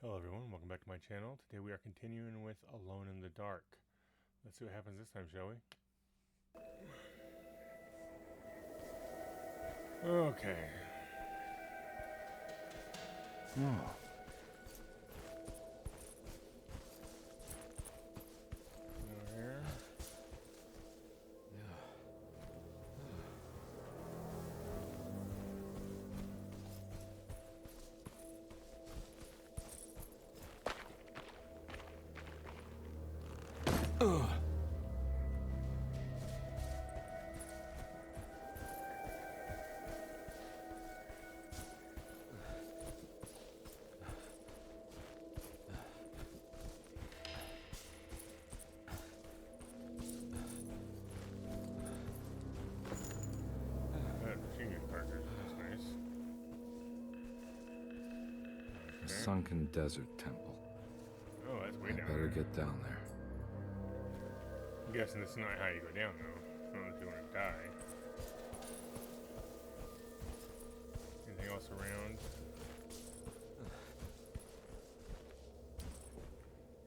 Hello everyone, welcome back to my channel. Today we are continuing with Alone in the Dark. Let's see what happens this time, shall we? Okay. Oh. Over here. Machine gun cartridge, that's nice. A Okay. sunken desert temple. Oh, that's way I down better there. get down there. I'm guessing this is not how you go down though. Not if you want to die. Anything else around?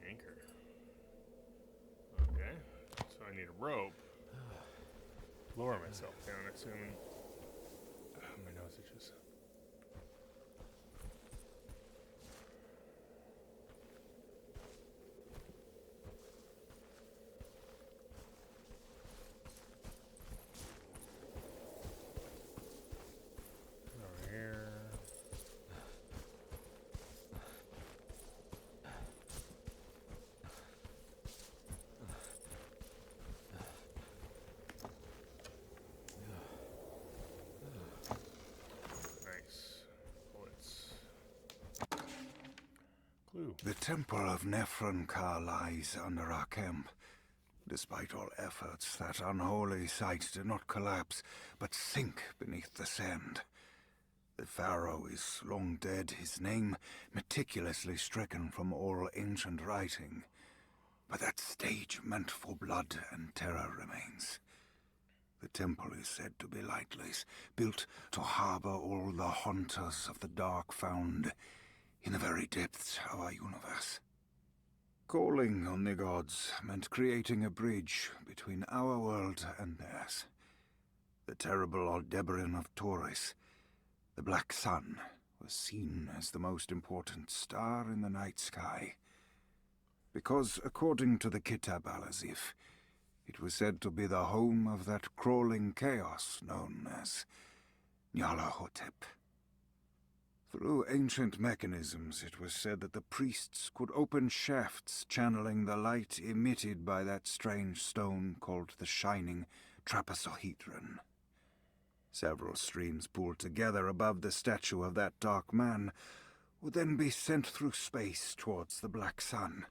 Anchor. Okay. So I need a rope. Lower myself down, assuming. My nose itches. Over here. Nice. Bullets. Clue. The temple of Nephron-Ka lies under our camp. Despite all efforts, that unholy site did not collapse, but sink beneath the sand. The pharaoh is long dead, his name meticulously stricken from all ancient writing. But that stage meant for blood and terror remains. The temple is said to be lightless, built to harbor all the haunters of the dark found in the very depths of our universe. Calling on the gods meant creating a bridge between our world and theirs. The terrible Aldebaran of Taurus, the Black Sun, was seen as the most important star in the night sky. Because, according to the Kitab al-Azif, it was said to be the home of that crawling chaos known as Nyarlathotep. Through ancient mechanisms, it was said that the priests could open shafts channeling the light emitted by that strange stone called the Shining Trapezohedron. Several streams pooled together above the statue of that dark man would then be sent through space towards the Black Sun,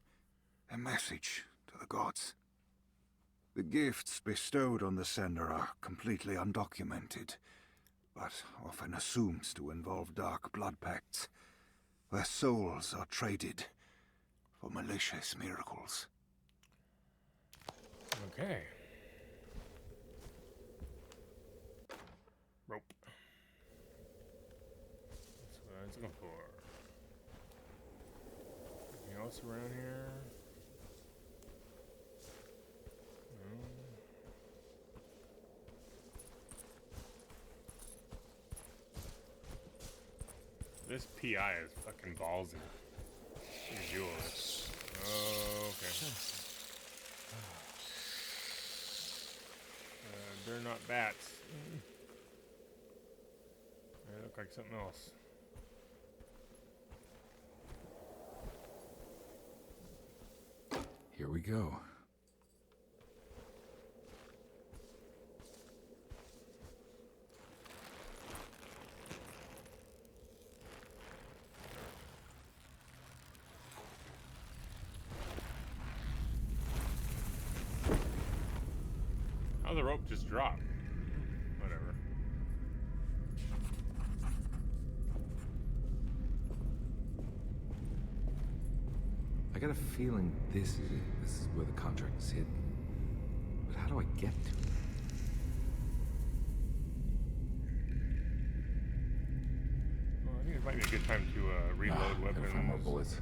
a message to the gods. The gifts bestowed on the sender are completely undocumented, but often assumed to involve dark blood pacts, where souls are traded for malicious miracles. Okay. Rope. That's what I was looking for. Anything else around here? No. This PI is fucking ballsy. Yours. Oh, okay. They're not bats. They look like something else. Here we go. Oh, the rope just dropped. Whatever. I got a feeling this is it. This is where the contract is hidden. But how do I get to it? Oh, I need a It might be a good time to reload Gotta find more weapons. bullets.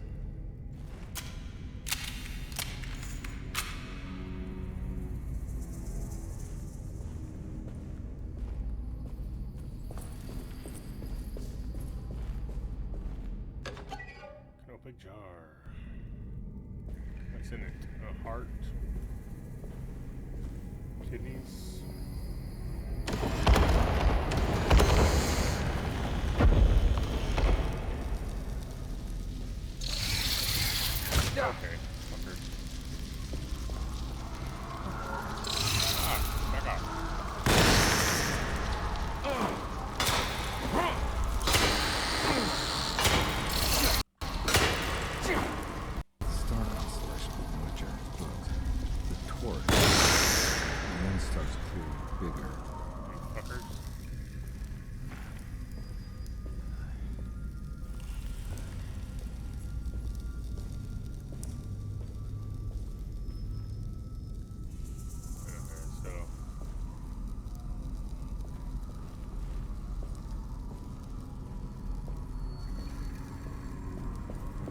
Canopic jar. What's in it? A heart. Kidneys. Okay, fucker. Back off. Star constellation in which I looked. The torch. And then starts clearly bigger. Fuckers. So.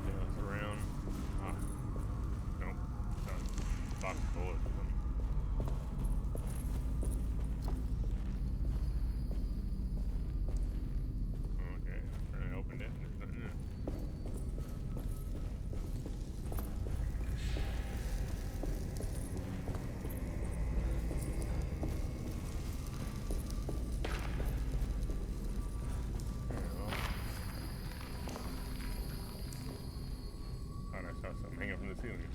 Yeah, it's around. Ah. Nope. Done. Box of bullets with them. Okay. I opened it. There's nothing in it. Thought I saw something hanging from the ceiling.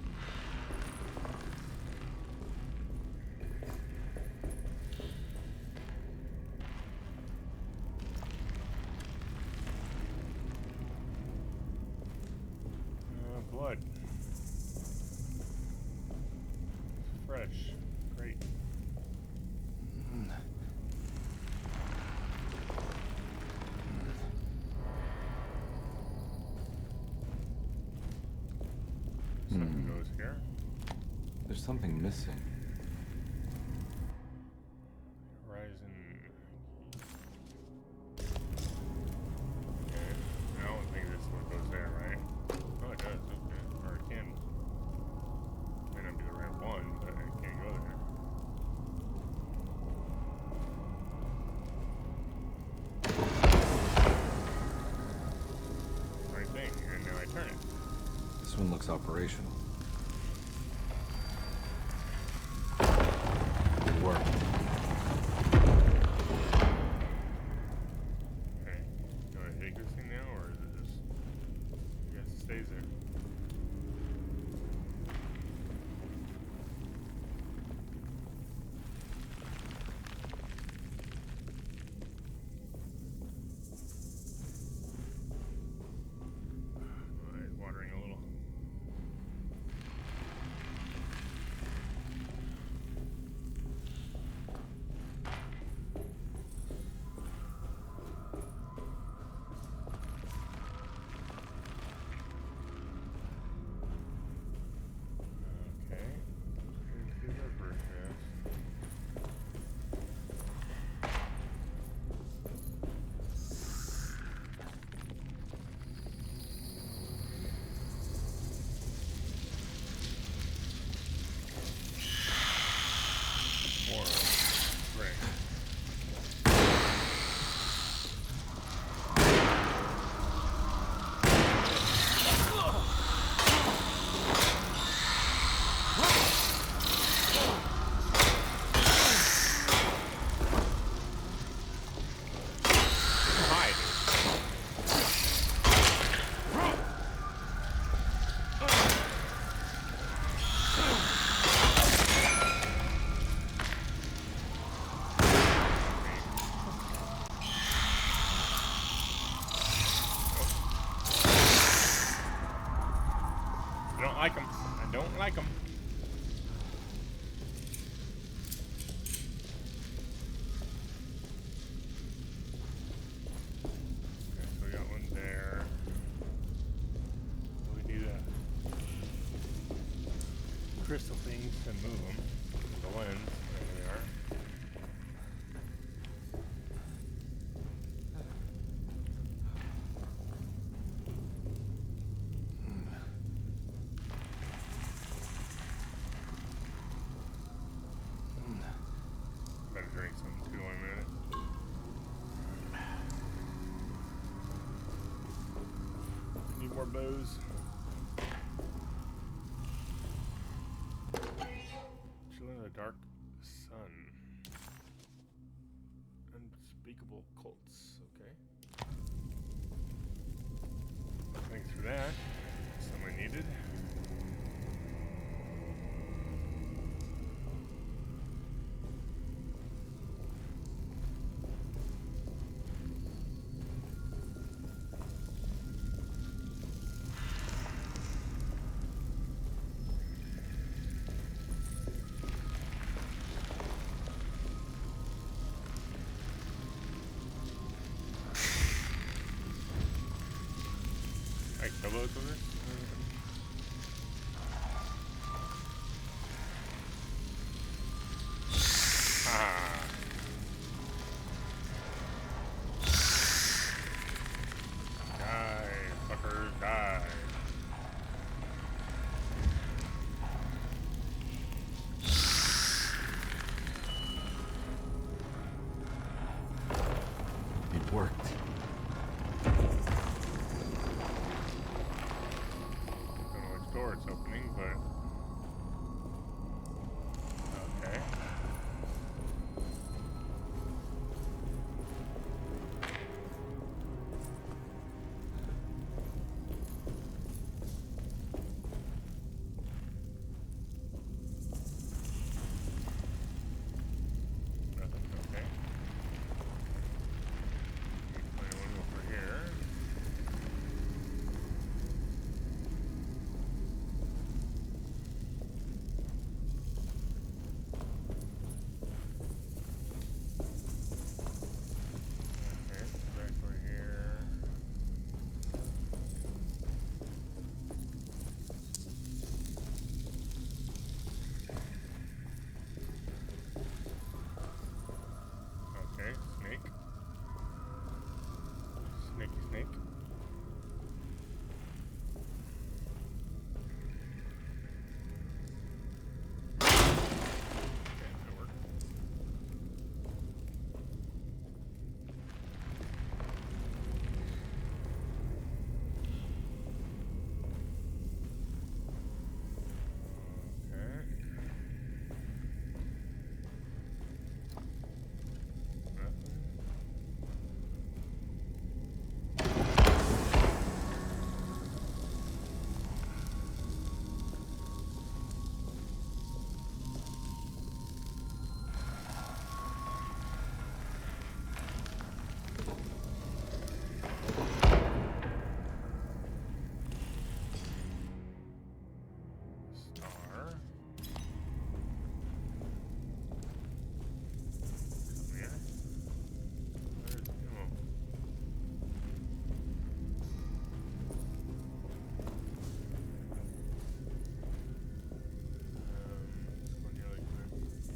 Blood. Fresh. Great. Something goes here. There's something missing. Horizon. Okay. I don't think this one goes there, right? Oh, it does. Okay. Or it can. May not be the right one, but it can't go there. Right thing, and now I turn it. This one looks operational. It worked. Okay. Do I take this thing now, or is it just... I guess it stays there. My eyes watering a little. Okay. Here's our first chest. More ring. Hide. I don't like them. I don't like them. Okay, so we got one there. We need crystal things to move them. The lens. There they are. More bows. Chilling in the dark sun. Unspeakable cults. Okay. Thanks for that. Someone needed. I kill those with this? Ah. Die, fuckers, die. It worked. Don't know which door it's opening, but okay. Nothing. Okay. Anyone over here? Okay, back over here. Okay, snake. Snaky snake. Okay, that worked. Okay. Nothing. Star. Come here. Where's ammo? This one here like this.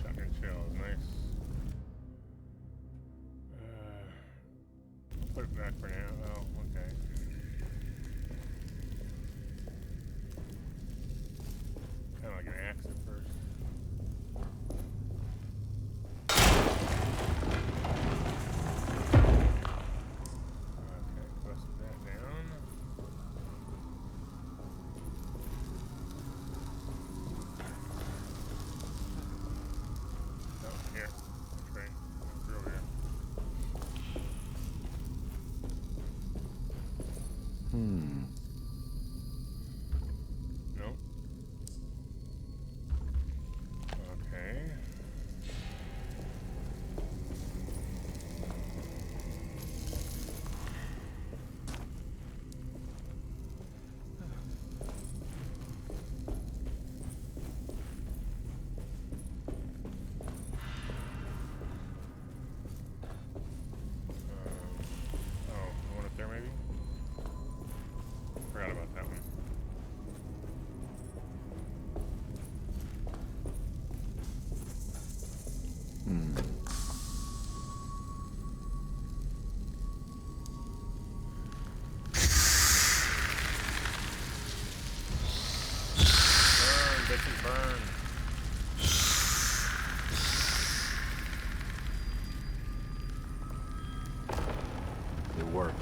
Shotgun shells, nice. Put it back for now. Oh, okay. Kind of like an axe at first. Okay, busted that down. Oh, here. Train. Through here. worked.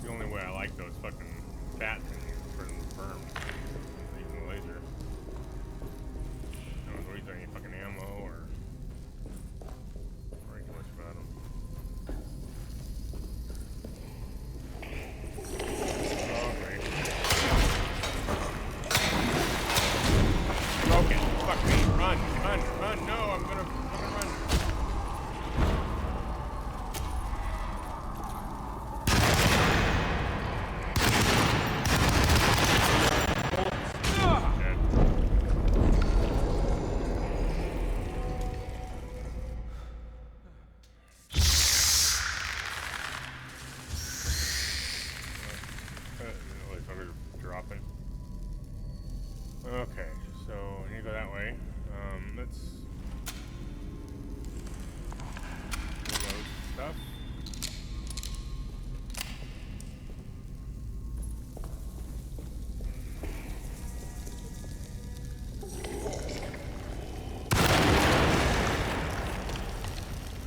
The only way I like those fucking fat things for them to burn using the laser. I don't know if any fucking ammo or worrying too much about them. Oh, great. Broken. Fuck me. Run, run, run. No, I'm gonna fucking run. Dropping. Okay, so I need to go that way. Let's reload stuff.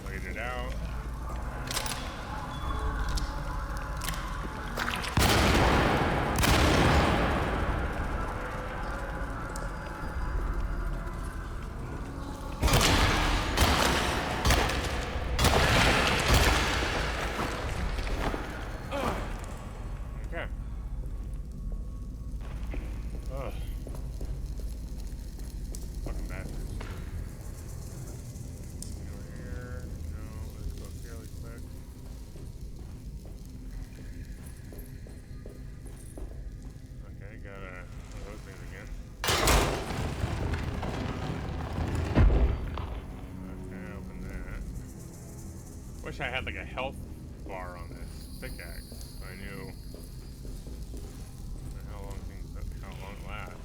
Wait it out. Wish I had like a health bar on this pickaxe. So I knew how long it lasts.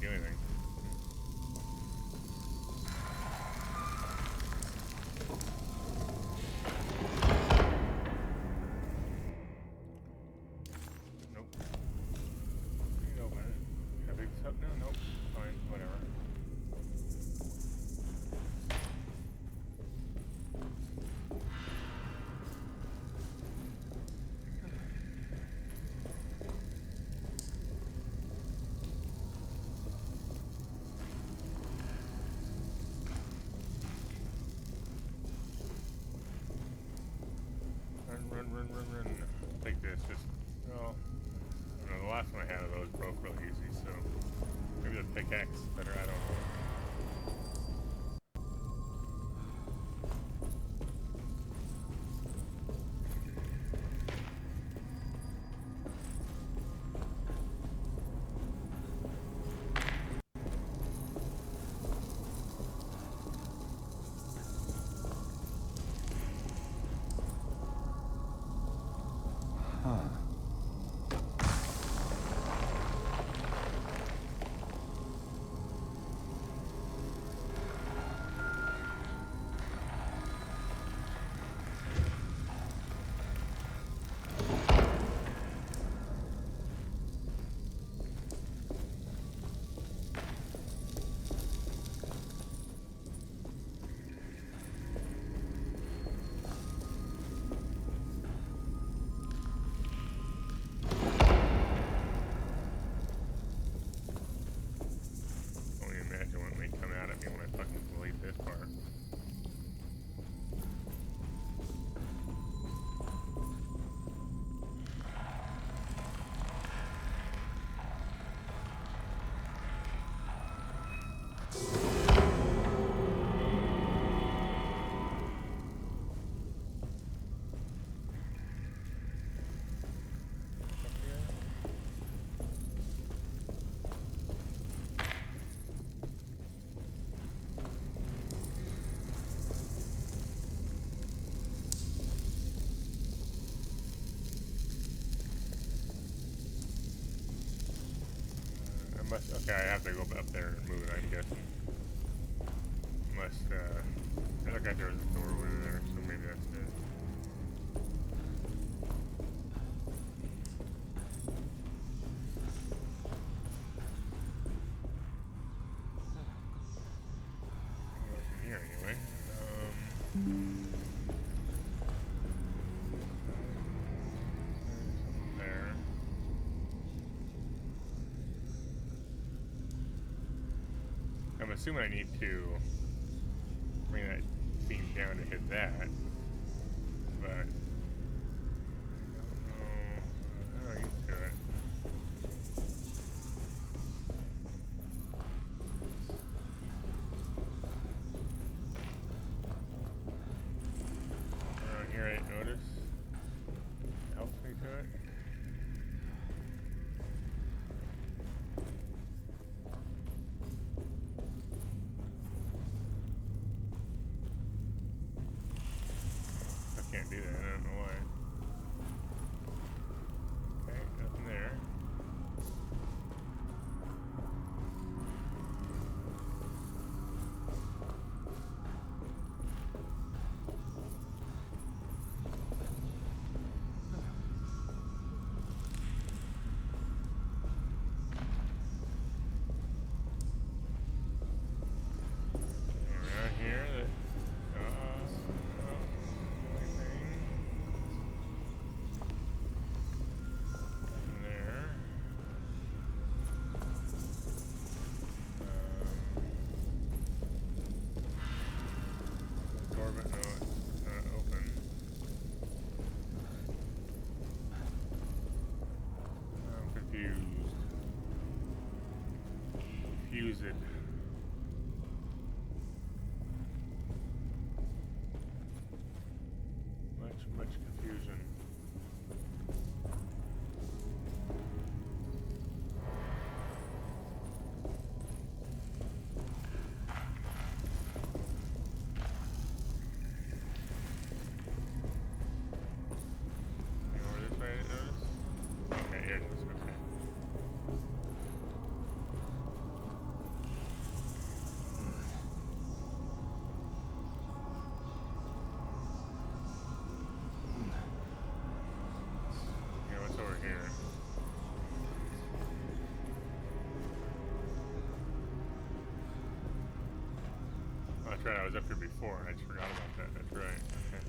Anything. Nope. You can open it. Can I pick this up now? Nope. Fine. Whatever. Run. Take this, just, well, I don't know, the last one I had of those broke real easy, so maybe the pickaxe is better, I don't know. Must, okay, I have to go up there and move it, I'm guessing. Must, I feel like there was a door over there, so maybe that's it. From here, anyway. There. I'm assuming I need to bring that beam down to hit that, but I don't know how to get to it. Around here I didn't notice. Helps me to it. Can't do that, I don't know why. Okay, nothing there. Around here, use it. Much confusion. Over this way, notice? Okay, here it is. Okay. What's over here? Oh, that's right, I was up here before and I just forgot about that. That's right. Okay.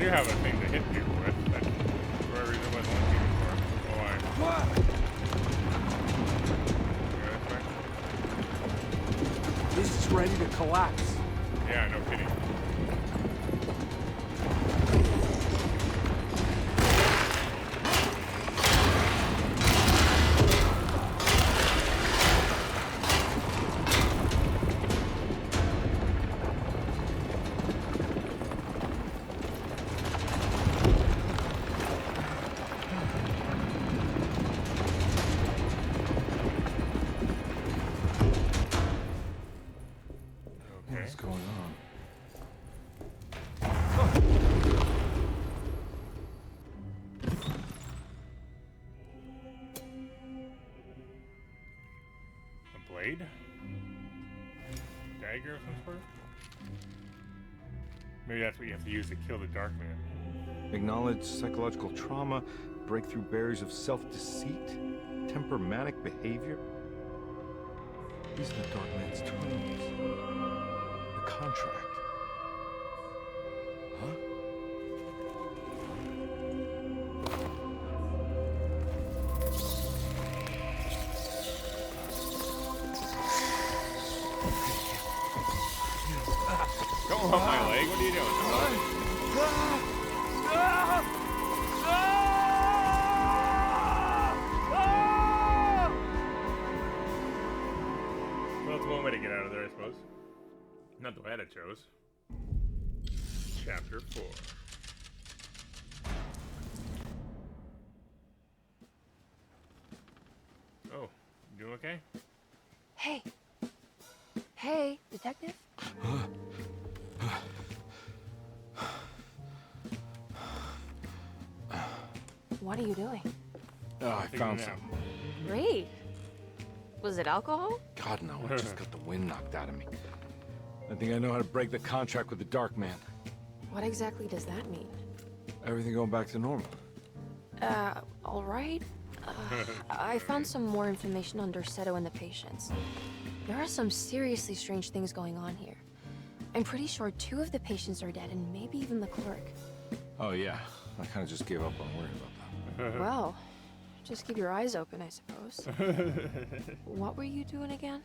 do have a thing to hit people with, but for whatever reason it wasn't looking for. Oh, This is ready to collapse. yeah, no kidding. What's going on? A blade? Dagger of some sort? Maybe that's what you have to use to kill the Dark Man. Acknowledge psychological trauma, break through barriers of self-deceit, temperamental behavior. These are the Dark Man's terms. The contract. Huh? Don't hump my leg. What are you doing? Well, it's one way to get out of there, I suppose. Not the way I chose. Chapter 4. Oh, you doing okay? Hey. Hey, detective? What are you doing? Oh, I found it out. something. Great. Was it alcohol? God, no. I just got the wind knocked out of me. I think I know how to break the contract with the Dark Man. What exactly does that mean? Everything going back to normal. All right. I found some more information on Dorsetto and the patients. There are some seriously strange things going on here. I'm pretty sure 2 of the patients are dead, and maybe even the clerk. Oh, yeah. I kind of just gave up on worrying about that. Well, just keep your eyes open, I suppose. What were you doing again?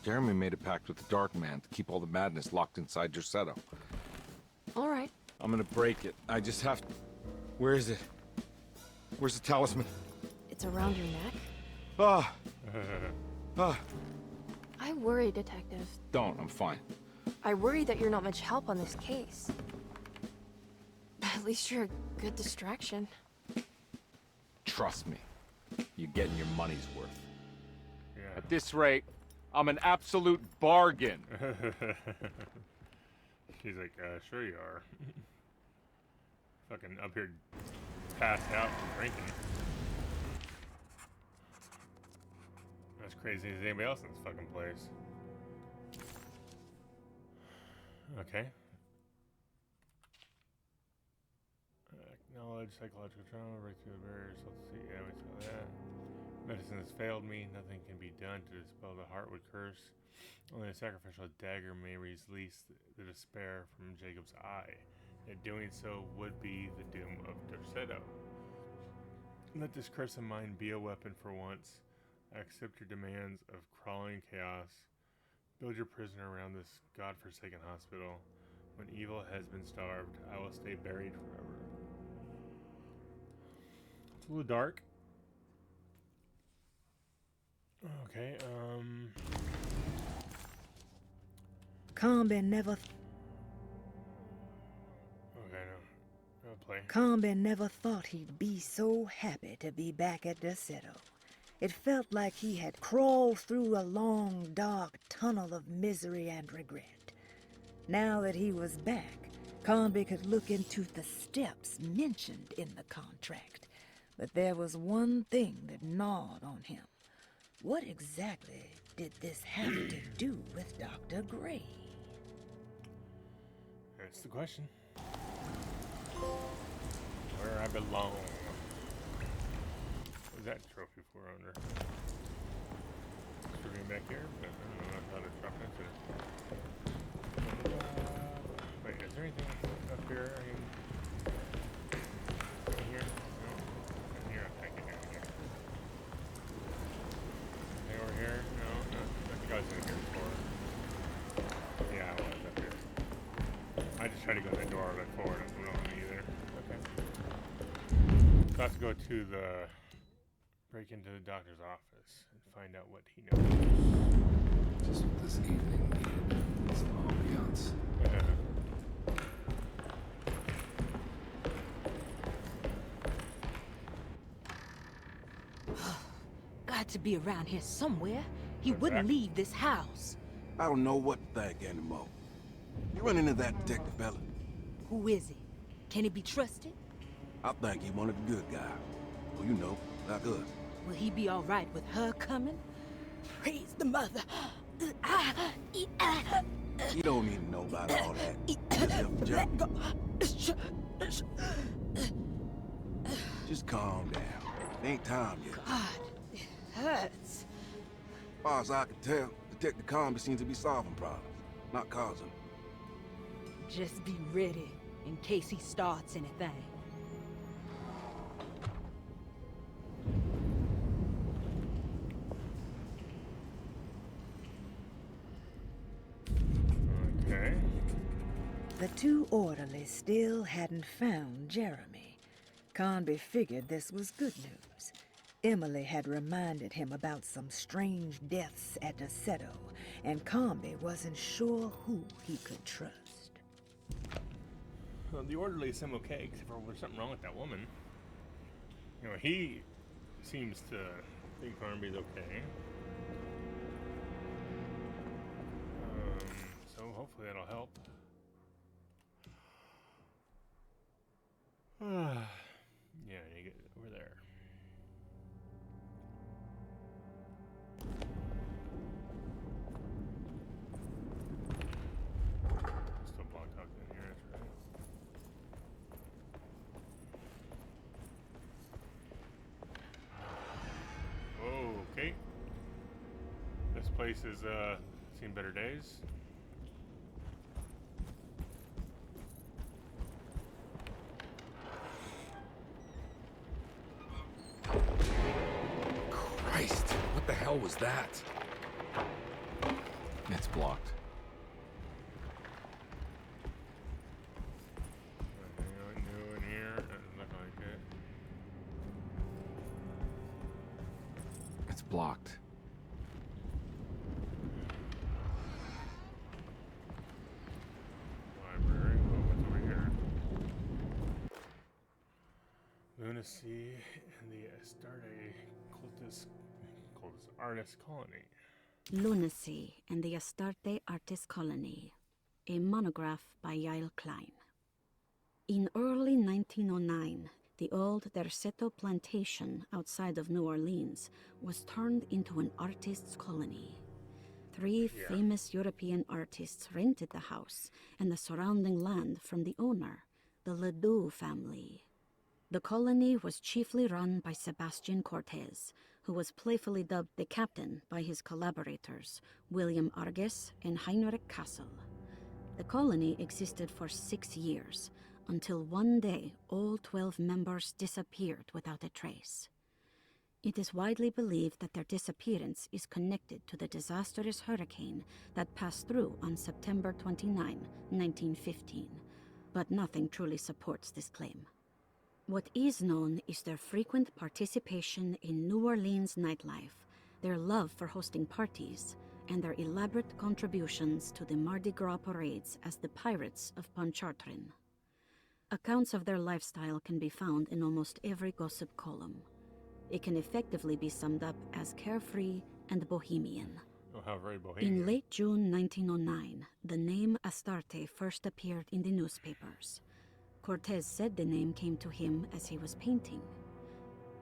Jeremy made a pact with the Dark Man to keep all the madness locked inside Dorsetto. All right. I'm gonna break it. I just have to... Where is it? Where's the talisman? It's around your neck. Ah! Ah! I worry, detective. Don't. I'm fine. I worry that you're not much help on this case. At least you're a good distraction. Trust me. You're getting your money's worth. Yeah. At this rate, I'm an absolute bargain. She's like, sure you are. Fucking up here passed out from drinking. As crazy as anybody else in this fucking place. Okay. Acknowledge psychological trauma, break through the barriers. Let's see. Yeah, we saw that. Medicine has failed me. Nothing can be done to dispel the heartwood curse. Only a sacrificial dagger may release the despair from Jacob's eye. Yet doing so would be the doom of Dorsetto. Let this curse of mine be a weapon for once. I accept your demands of crawling chaos. Build your prisoner around this godforsaken hospital. When evil has been starved, I will stay buried forever. It's a little dark. Okay, Carnby never okay, no play. Carnby never thought he'd be so happy to be back at Dorsetto. It felt like he had crawled through a long, dark tunnel of misery and regret. Now that he was back, Carnby could look into the steps mentioned in the contract. But there was one thing that gnawed on him. What exactly did this have to do with Dr. Gray? That's the question. Where I belong. What was that trophy for under? Stripping back here, but I don't know how to drop into it. Wait, is there anything up here? I mean, tried to go in that door before, and I'm wrong either. Okay. So I have to go to the... break into the doctor's office and find out what he knows. Just what this evening needed. Some ambiance. Got to be around here somewhere. He wouldn't leave this house. I don't know what to think anymore. You run into that detective fella? Who is he? Can he be trusted? I think he one of the good guys. Well, you know, like us. Will he be all right with her coming? Praise the mother. You don't need to know about all that. Just help the job. Just calm down. It ain't time yet. God, it hurts. As far as I can tell, Detective Carnby seems to be solving problems, not causing them. Just be ready in case he starts anything. Okay. The two orderlies still hadn't found Jeremy. Carnby figured this was good news. Emily had reminded him about some strange deaths at Deseto, and Carnby wasn't sure who he could trust. Well, the orderlies seem okay, except for there's something wrong with that woman. You know, he seems to think Carnby's okay. So hopefully that'll help. Yeah, you get over there. Still blocked out in here, that's right. Okay. This place has seen better days. Christ, what the hell was that? It's blocked. Anything new in here? Doesn't look like it. It's blocked. Library. Oh, what's over here? Lunacy and the Astarte cultist artist colony. Lunacy and the Astarte Artist Colony, a monograph by Yael Klein. In early 1909, the old Derceto plantation outside of New Orleans was turned into an artist's colony. Three famous European artists rented the house and the surrounding land from the owner, the Ledoux family. The colony was chiefly run by Sebastian Cortez, who was playfully dubbed the captain by his collaborators, William Arges and Heinrich Kassel. The colony existed for 6 years, until one day all 12 members disappeared without a trace. It is widely believed that their disappearance is connected to the disastrous hurricane that passed through on September 29, 1915, but nothing truly supports this claim. What is known is their frequent participation in New Orleans nightlife, their love for hosting parties, and their elaborate contributions to the Mardi Gras parades as the Pirates of Pontchartrain. Accounts of their lifestyle can be found in almost every gossip column. It can effectively be summed up as carefree and bohemian. Oh, how very bohemian. In late June 1909, the name Astarte first appeared in the newspapers. Cortez said the name came to him as he was painting.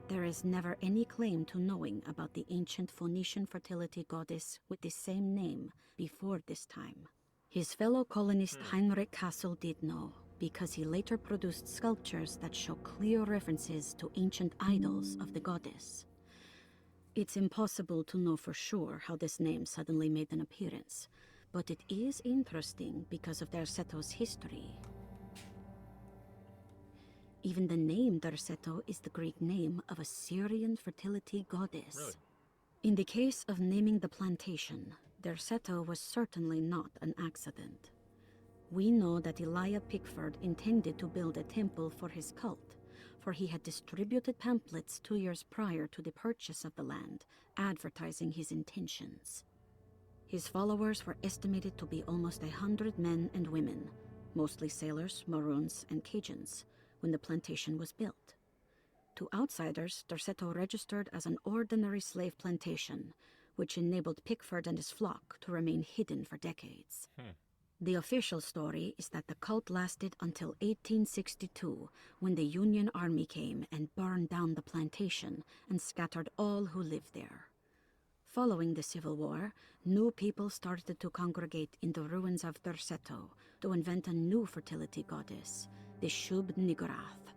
There is never any claim to knowing about the ancient Phoenician fertility goddess with the same name before this time. His fellow colonist Heinrich Kassel did know, because he later produced sculptures that show clear references to ancient idols of the goddess. It's impossible to know for sure how this name suddenly made an appearance, but it is interesting because of Derseto's history. Even the name Derceto is the Greek name of a Syrian fertility goddess. Really? In the case of naming the plantation, Derceto was certainly not an accident. We know that Elijah Pickford intended to build a temple for his cult, for he had distributed pamphlets 2 years prior to the purchase of the land, advertising his intentions. His followers were estimated to be almost 100 men and women, mostly sailors, Maroons, and Cajuns, when the plantation was built. To outsiders, Dorsetto registered as an ordinary slave plantation, which enabled Pickford and his flock to remain hidden for decades. The official story is that the cult lasted until 1862, when the Union Army came and burned down the plantation and scattered all who lived there. Following the Civil War, new people started to congregate in the ruins of Dorsetto to invent a new fertility goddess, the Shub Niggurath.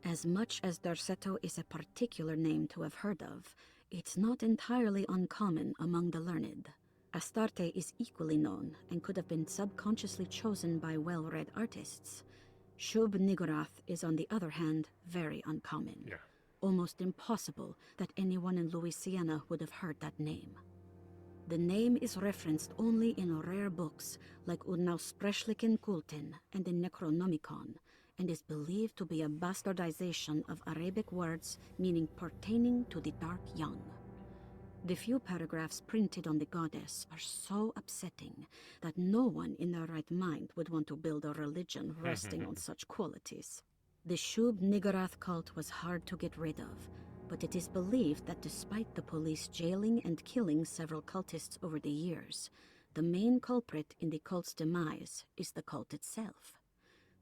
As much as Dorsetto is a particular name to have heard of, it's not entirely uncommon among the learned. Astarte is equally known and could have been subconsciously chosen by well-read artists. Shub Niggurath is, on the other hand, very uncommon. Yeah. Almost impossible that anyone in Louisiana would have heard that name. The name is referenced only in rare books like Unaussprechlichen Kulten and the Necronomicon, and is believed to be a bastardization of Arabic words meaning pertaining to the dark young. The few paragraphs printed on the goddess are so upsetting that no one in their right mind would want to build a religion resting on such qualities. The Shub Niggurath cult was hard to get rid of, but it is believed that despite the police jailing and killing several cultists over the years, the main culprit in the cult's demise is the cult itself,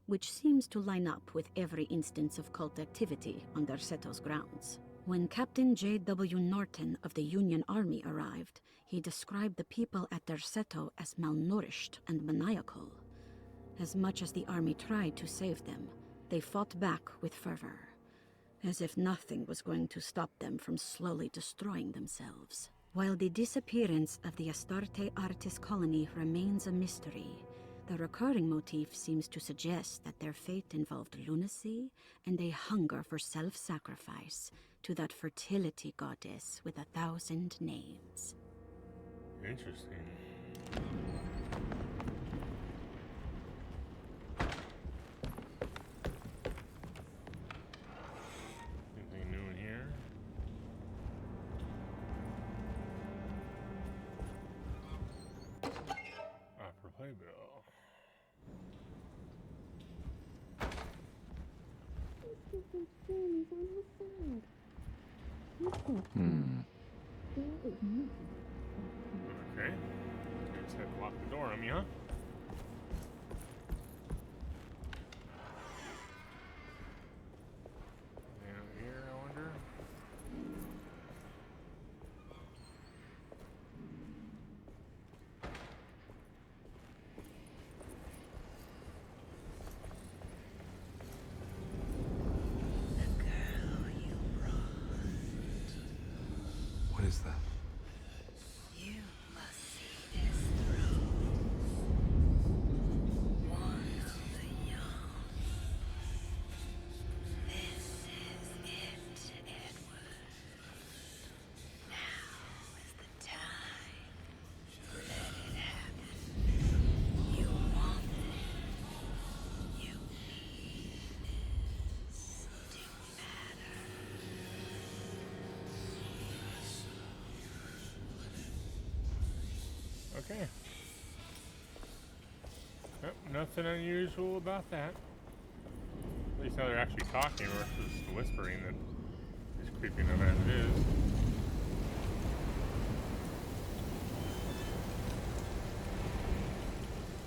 which seems to line up with every instance of cult activity on Dorsetto's grounds. When Captain J.W. Norton of the Union Army arrived, he described the people at Dorsetto as malnourished and maniacal. As much as the army tried to save them, they fought back with fervor, as if nothing was going to stop them from slowly destroying themselves. While the disappearance of the Astarte artist colony remains a mystery, the recurring motif seems to suggest that their fate involved lunacy and a hunger for self-sacrifice to that fertility goddess with 1,000 names. Interesting. Anything new in here? Opera playbill. Okay. Just had to lock the door on me, huh? Down here, I wonder. What is that? You must see this through. One of the young. This is it, Edward. Now is the time. Let it happen. You want it. You need this to matter. Okay. Yep, nothing unusual about that. At least now they're actually talking versus the whispering that is creeping up as it is.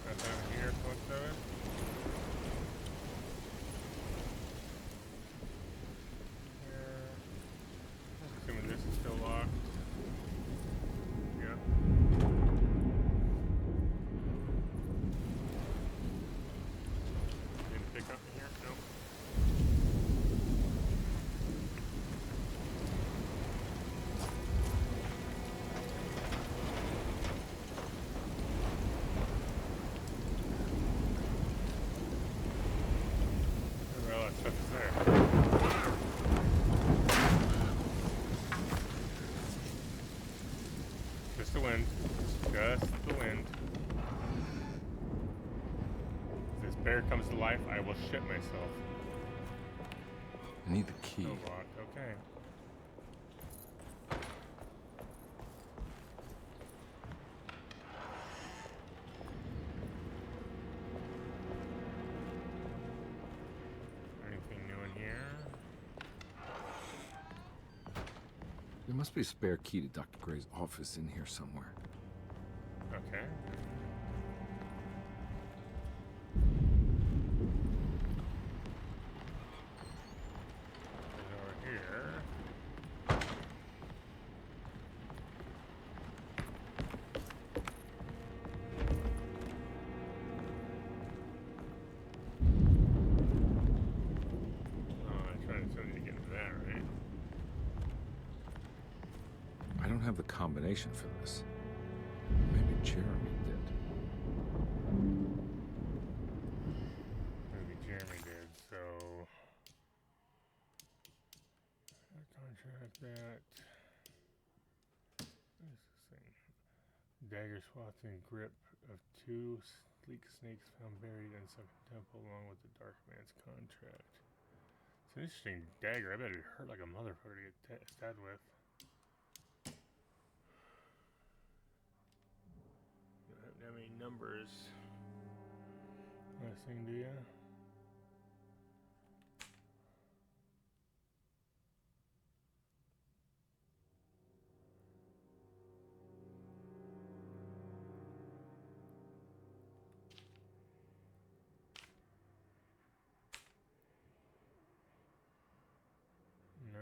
Nothing here for what's of it. Here. I'm assuming this is still locked. Yeah. Didn't pick up in here? Nope. Well, that stuff is there. Just the wind. Just the wind. bear comes to life, I will shit myself. I need the key. No lock, okay. Anything new in here? There must be a spare key to Dr. Gray's office in here somewhere. Okay. Over here. I tried to get into that, right? I don't have the combination for this. Maybe Jeremy did. Maybe Jeremy did, so... Contract that. What is this thing? Dagger swath and grip of 2 sleek snakes found buried in Sunken Temple along with the Dark Man's contract. It's an interesting dagger. I bet it hurt like a motherfucker to get stabbed with. You don't have any numbers. Last thing, do ya? No.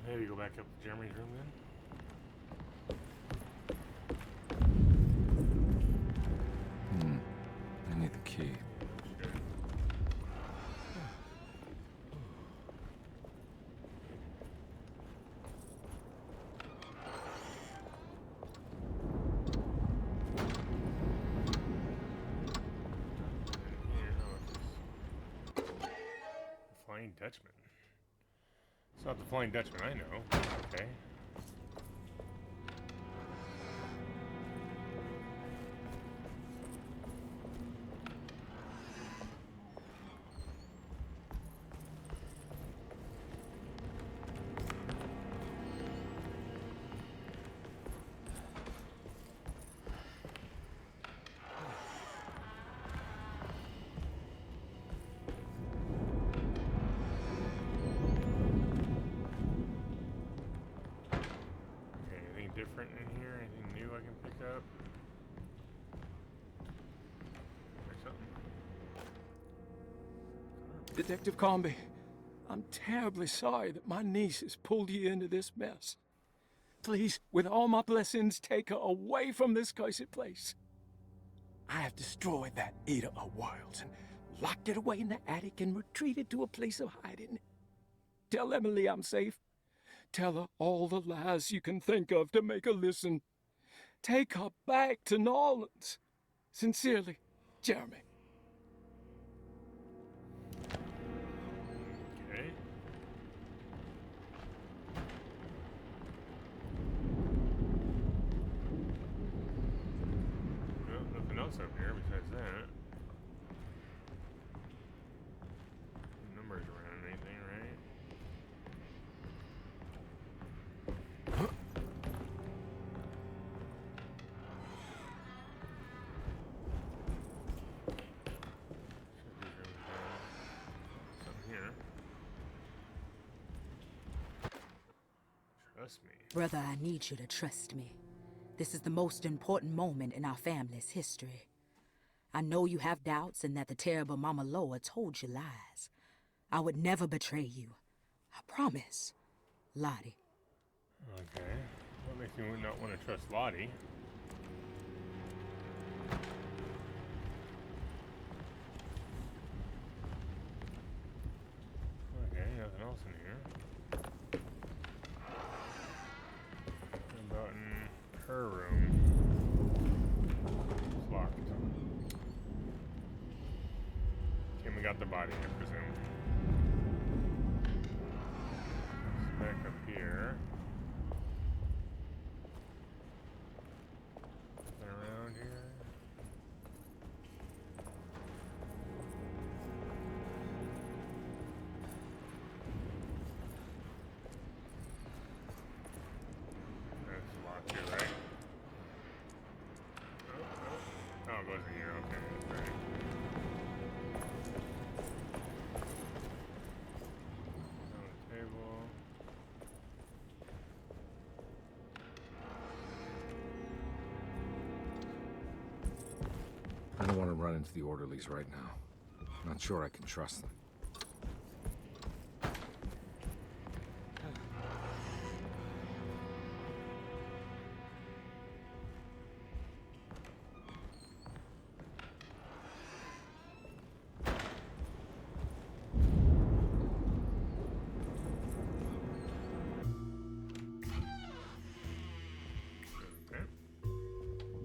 Maybe go back up to Jeremy's room then. I need the key. Flying Dutchman. It's not the Flying Dutchman I know. Okay. Different in here? Anything new I can pick up? Or something? Detective Carnby, I'm terribly sorry that my niece has pulled you into this mess. Please, with all my blessings, take her away from this cursed place. I have destroyed that eater of worlds and locked it away in the attic and retreated to a place of hiding. Tell Emily I'm safe. Tell her all the lies you can think of to make her listen. Take her back to New Orleans. Sincerely, Jeremy. Okay. Well, nothing else up here besides that. Numbers around anything, right? Something here. Trust me. Brother, I need you to trust me. This is the most important moment in our family's history. I know you have doubts and that the terrible Mama Loa told you lies. I would never betray you. I promise. Lottie. Okay. What makes me not want to trust Lottie? Okay, nothing else in here. What about in her room? It's locked. Okay, we got the body, I presume. It's back up here. run into the orderlies right now. Not sure I can trust them.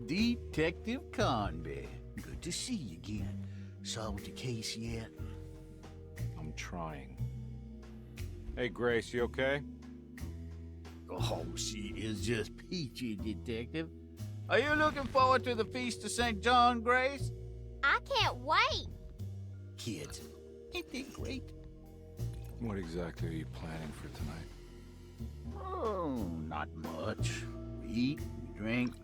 Detective Carnby. Good to see you again. Solved the case yet? I'm trying. Hey, Grace, you okay? Oh, she is just peachy, Detective. Are you looking forward to the Feast of St. John, Grace? I can't wait. Kids, ain't they great? What exactly are you planning for tonight? Oh, not much. We eat, we drink,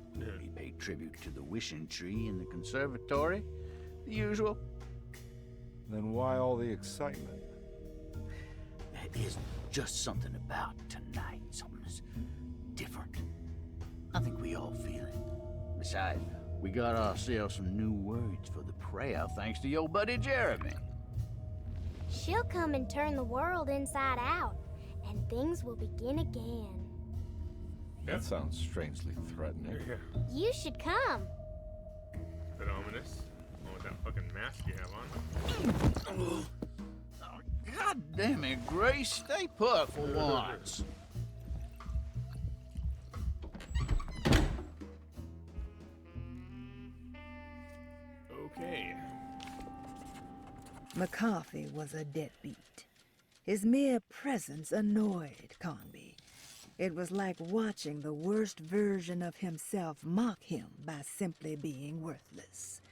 we pay tribute to the wishing tree in the conservatory. The usual. Then why all the excitement? There is just something about tonight. Something that's different. I think we all feel it. Besides, we got ourselves some new words for the prayer thanks to your buddy Jeremy. She'll come and turn the world inside out, and things will begin again. That sounds strangely threatening. Yeah. You should come. Bit ominous. Well, with that fucking mask you have on. Oh, God damn it, Grace. Stay put for once. Okay. McCarthy was a deadbeat. His mere presence annoyed Carnby. It was like watching the worst version of himself mock him by simply being worthless.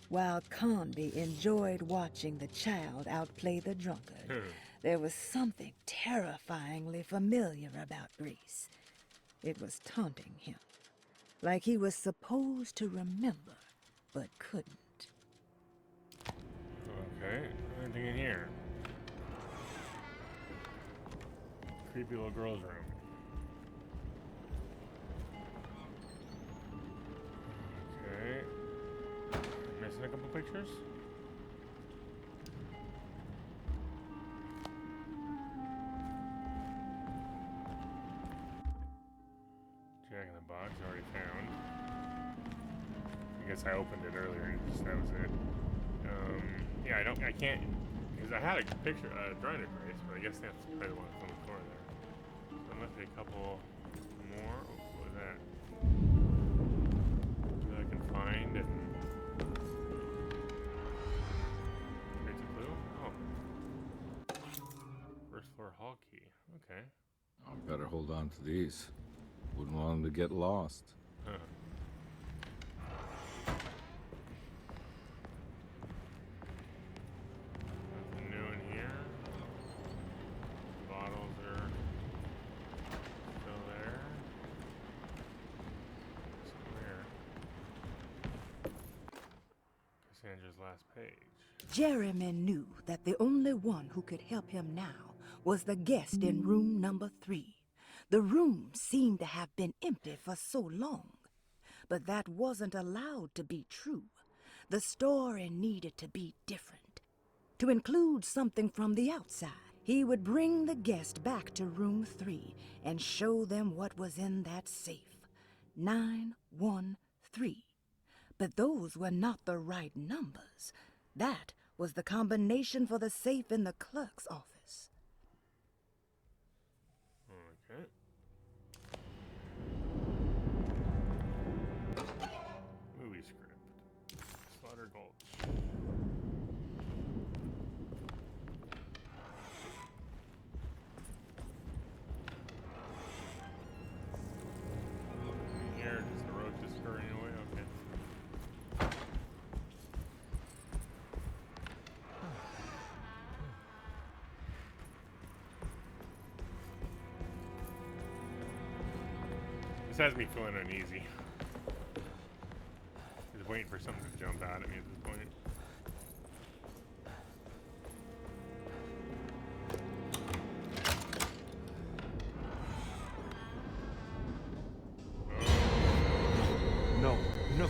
While Carnby enjoyed watching the child outplay the drunkard, there was something terrifyingly familiar about Grace. It was taunting him, like he was supposed to remember, but couldn't. Okay. Anything in here? Creepy little girl's room. Okay. Missing a couple pictures? Jack in the Box already found. I guess I opened it earlier and just that was it. Yeah, I can't, because I had a picture, drawing of Grace, but I guess that's probably the one that's on the floor there. So there must be a couple more. Oh, what was that? That I can find and creates a clue? Oh. First floor hall key. Okay. I better hold on to these. Wouldn't want them to get lost. Huh. Nothing new in here. Bottles are still there. Somewhere. Cassandra's last page. Jeremy knew that the only one who could help him now was the guest in room number 3. The room seemed to have been empty for so long. But that wasn't allowed to be true. The story needed to be different. To include something from the outside, he would bring the guest back to room 3 and show them what was in that safe. 913. But those were not the right numbers. That was the combination for the safe in the clerk's office. Okay. Movie script. Slaughter Gulch. Here, just the road just scurrying away. Okay. This has me feeling uneasy. Just waiting for something to jump out at me at this point. No, no.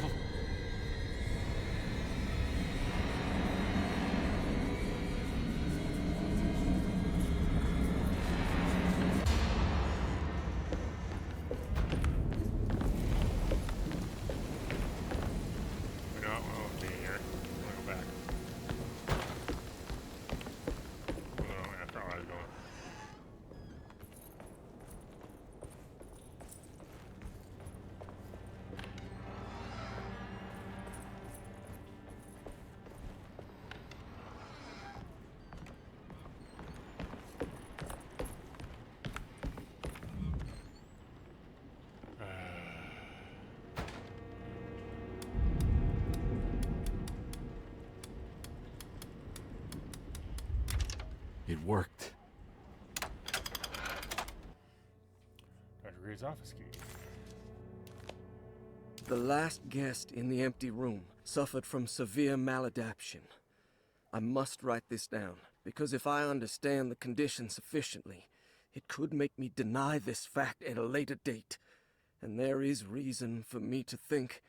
It worked. Dr. Gray's office key. The last guest in the empty room suffered from severe maladaptation. I must write this down, because if I understand the condition sufficiently, it could make me deny this fact at a later date, and there is reason for me to think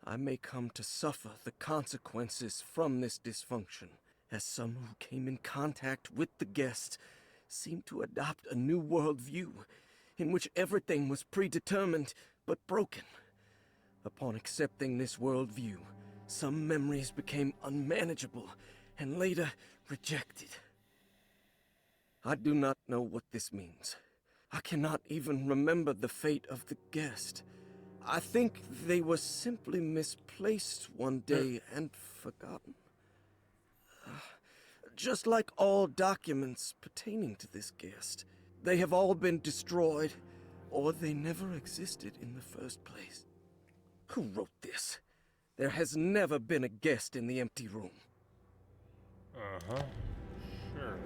I may come to suffer the consequences from this dysfunction, as some who came in contact with the guest seemed to adopt a new worldview in which everything was predetermined but broken. Upon accepting this worldview, some memories became unmanageable and later rejected. I do not know what this means. I cannot even remember the fate of the guest. I think they were simply misplaced one day and forgotten. Just like all documents pertaining to this guest, they have all been destroyed, or they never existed in the first place. Who wrote this? There has never been a guest in the empty room. Uh-huh. Sure.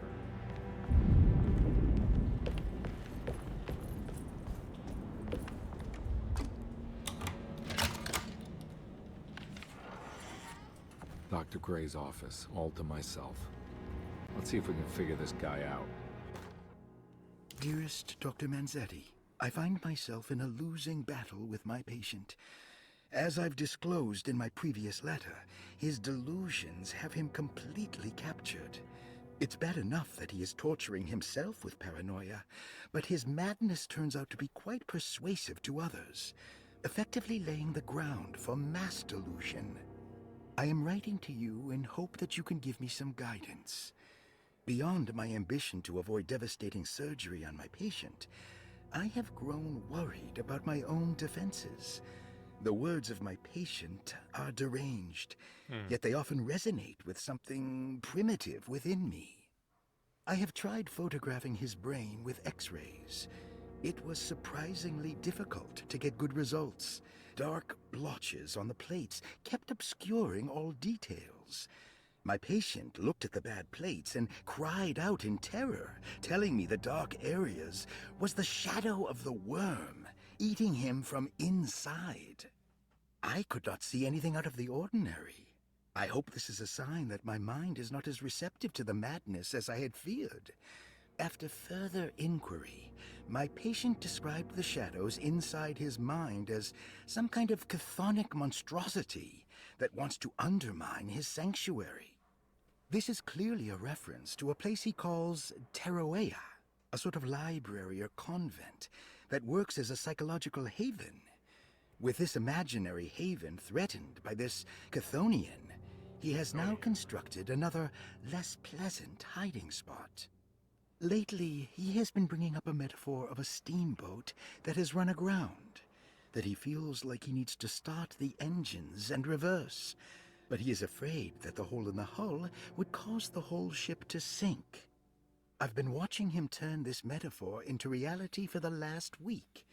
Dr. Gray's office, all to myself. Let's see if we can figure this guy out. Dearest Dr. Manzetti, I find myself in a losing battle with my patient. As I've disclosed in my previous letter, his delusions have him completely captured. It's bad enough that he is torturing himself with paranoia, but his madness turns out to be quite persuasive to others, effectively laying the ground for mass delusion. I am writing to you in hope that you can give me some guidance. Beyond my ambition to avoid devastating surgery on my patient, I have grown worried about my own defenses. The words of my patient are deranged, yet they often resonate with something primitive within me. I have tried photographing his brain with X-rays. It was surprisingly difficult to get good results. Dark blotches on the plates kept obscuring all details. My patient looked at the bad plates and cried out in terror, telling me the dark areas was the shadow of the worm eating him from inside. I could not see anything out of the ordinary. I hope this is a sign that my mind is not as receptive to the madness as I had feared. After further inquiry, my patient described the shadows inside his mind as some kind of chthonic monstrosity that wants to undermine his sanctuary. This is clearly a reference to a place he calls Teroea, a sort of library or convent that works as a psychological haven. With this imaginary haven threatened by this Chthonian, he has now constructed another, less pleasant hiding spot. Lately, he has been bringing up a metaphor of a steamboat that has run aground, that he feels like he needs to start the engines and reverse, but he is afraid that the hole in the hull would cause the whole ship to sink. I've been watching him turn this metaphor into reality for the last week.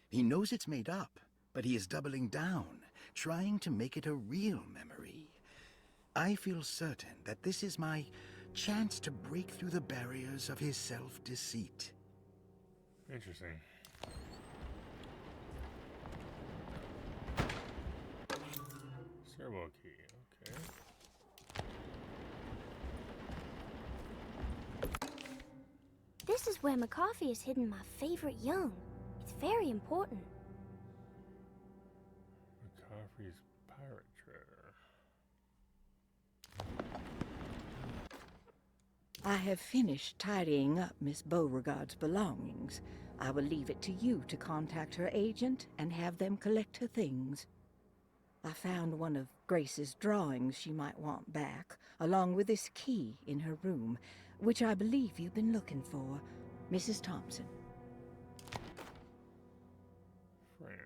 He knows it's made up, but he is doubling down, trying to make it a real memory. I feel certain that this is my chance to break through the barriers of his self-deceit. Interesting. Servo key, okay. This is where McCarthy has hidden my favorite young. It's very important. McCaffrey's pirate treasure. I have finished tidying up Miss Beauregard's belongings. I will leave it to you to contact her agent and have them collect her things. I found one of Grace's drawings she might want back, along with this key in her room, which I believe you've been looking for, Mrs. Thompson. France.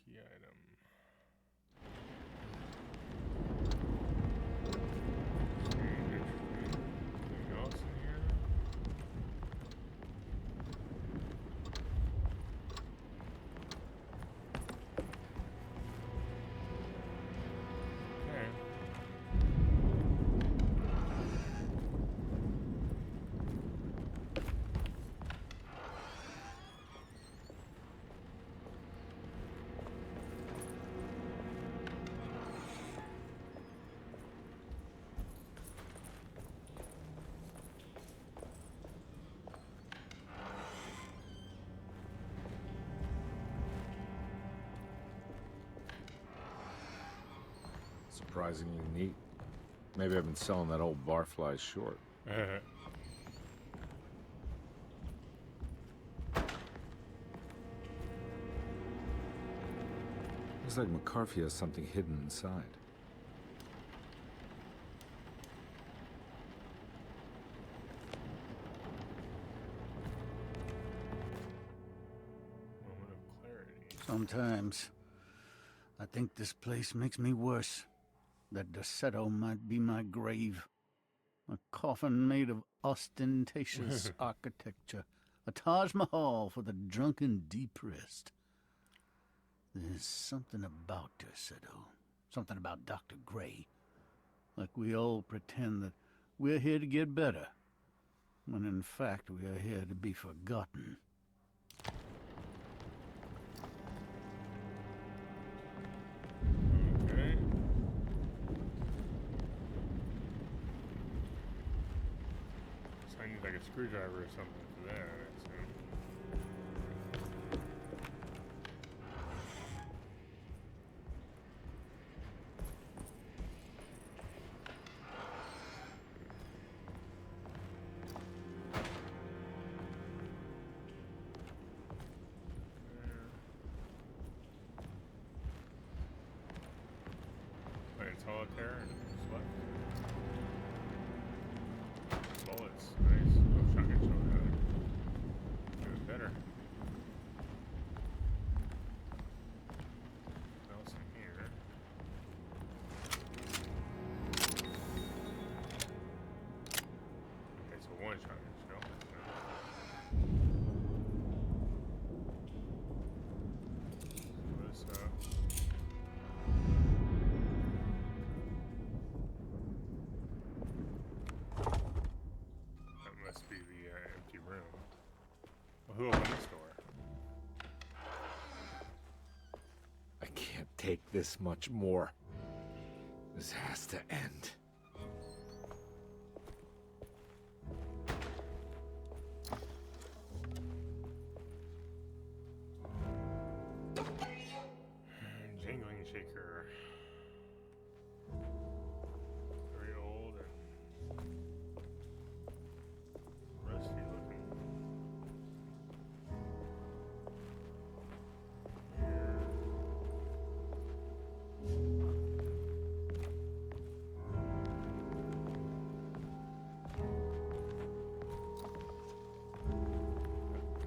Key item. Anything else in here? Okay. surprisingly neat. Maybe I've been selling that old barfly short. Looks like McCarthy has something hidden inside. Moment of clarity. Sometimes I think this place makes me worse. That Deseto might be my grave. A coffin made of ostentatious architecture. A Taj Mahal for the drunken depressed. There's something about Deseto. Something about Dr. Gray. Like we all pretend that we're here to get better. When in fact we are here to be forgotten. Okay. So I need like a screwdriver or something for that, I assume. Playing solitaire and select. Bullets, nice. Oh, shotgun shell, even better. What else in here? Okay, so one shotgun shell. So this that must be the empty room. Well, who opened this door? I can't take this much more. This has to end. Jingling shaker. Very old and rusty looking.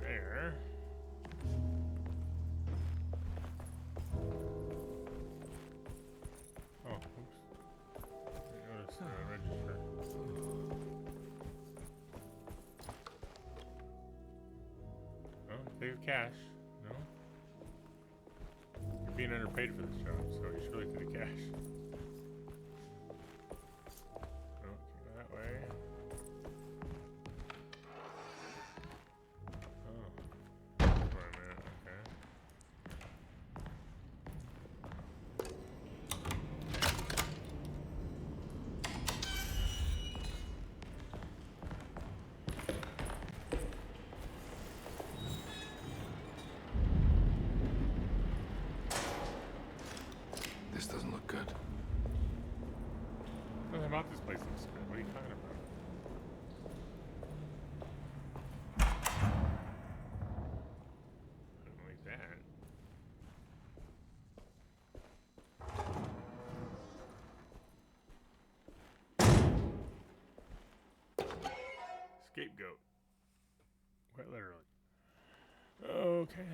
There. Oh, oops. Didn't notice the register. Oh, they have cash. No? You're being underpaid for this job, so you should really take the cash. Okay, that way. Oh. Wait a minute, okay. This doesn't look good. Nothing about this place looks good. What are you talking about? I don't like that. Scapegoat. Quite literally. Okay.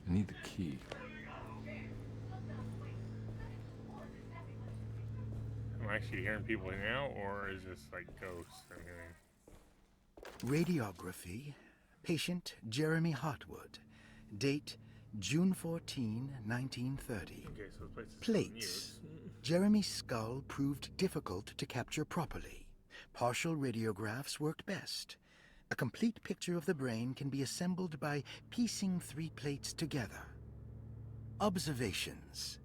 I need the key. Am I actually hearing people now, or is this like ghosts I'm hearing? Radiography. Patient Jeremy Hartwood. Date June 14, 1930. Okay, so the place is Plates. Jeremy's skull proved difficult to capture properly. Partial radiographs worked best. A complete picture of the brain can be assembled by piecing 3 plates together. Observations.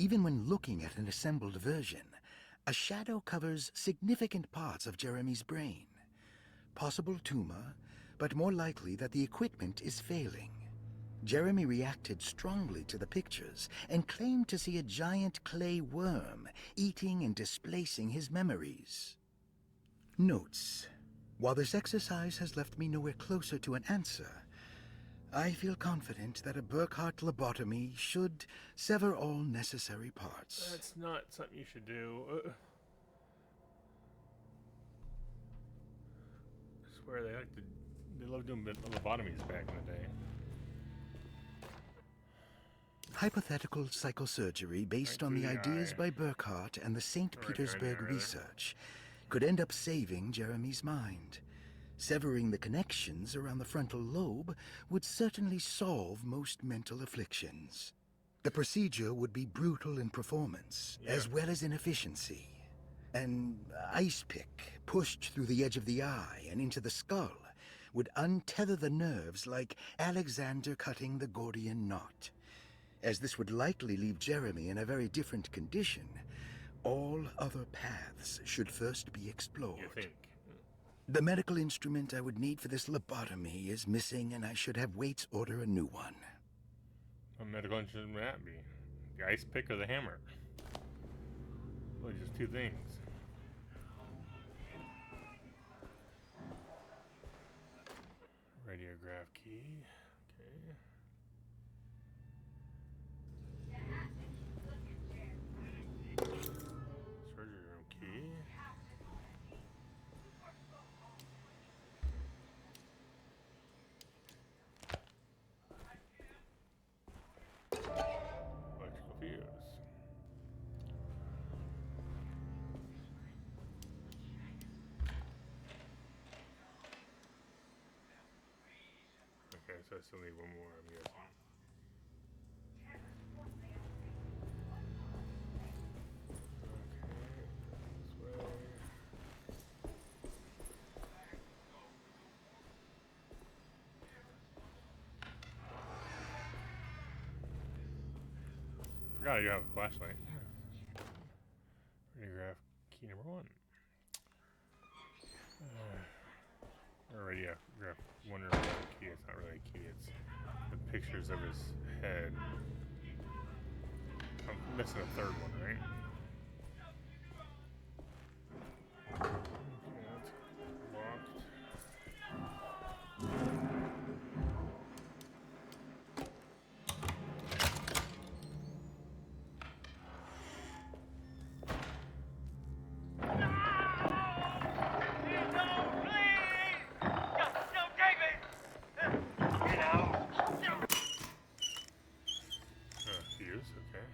Even when looking at an assembled version, a shadow covers significant parts of Jeremy's brain. Possible tumor, but more likely that the equipment is failing. Jeremy reacted strongly to the pictures and claimed to see a giant clay worm eating and displacing his memories. Notes. While this exercise has left me nowhere closer to an answer, I feel confident that a Burkhart lobotomy should sever all necessary parts. That's not something you should do. I swear they love doing lobotomies back in the day. Hypothetical psychosurgery based on the ideas by Burkhart and the St. Petersburg research could end up saving Jeremy's mind. Severing the connections around the frontal lobe would certainly solve most mental afflictions. The procedure would be brutal in performance, as well as in efficiency. An ice pick pushed through the edge of the eye and into the skull would untether the nerves like Alexander cutting the Gordian knot. As this would likely leave Jeremy in a very different condition, all other paths should first be explored. You think? The medical instrument I would need for this lobotomy is missing, and I should have Waits order a new one. What medical instrument would that be? The ice pick or the hammer? Well, just two things. Radiograph key. Okay. Surgery room key. Electrical fuse. Okay, so I still need one more, I'm guessing. Forgot I do have a flashlight. Radiograph key number 1. Or radiograph 1 or key. It's not really a key. It's the pictures of his head. I'm missing a third one, right? Okay, that's locked. Okay.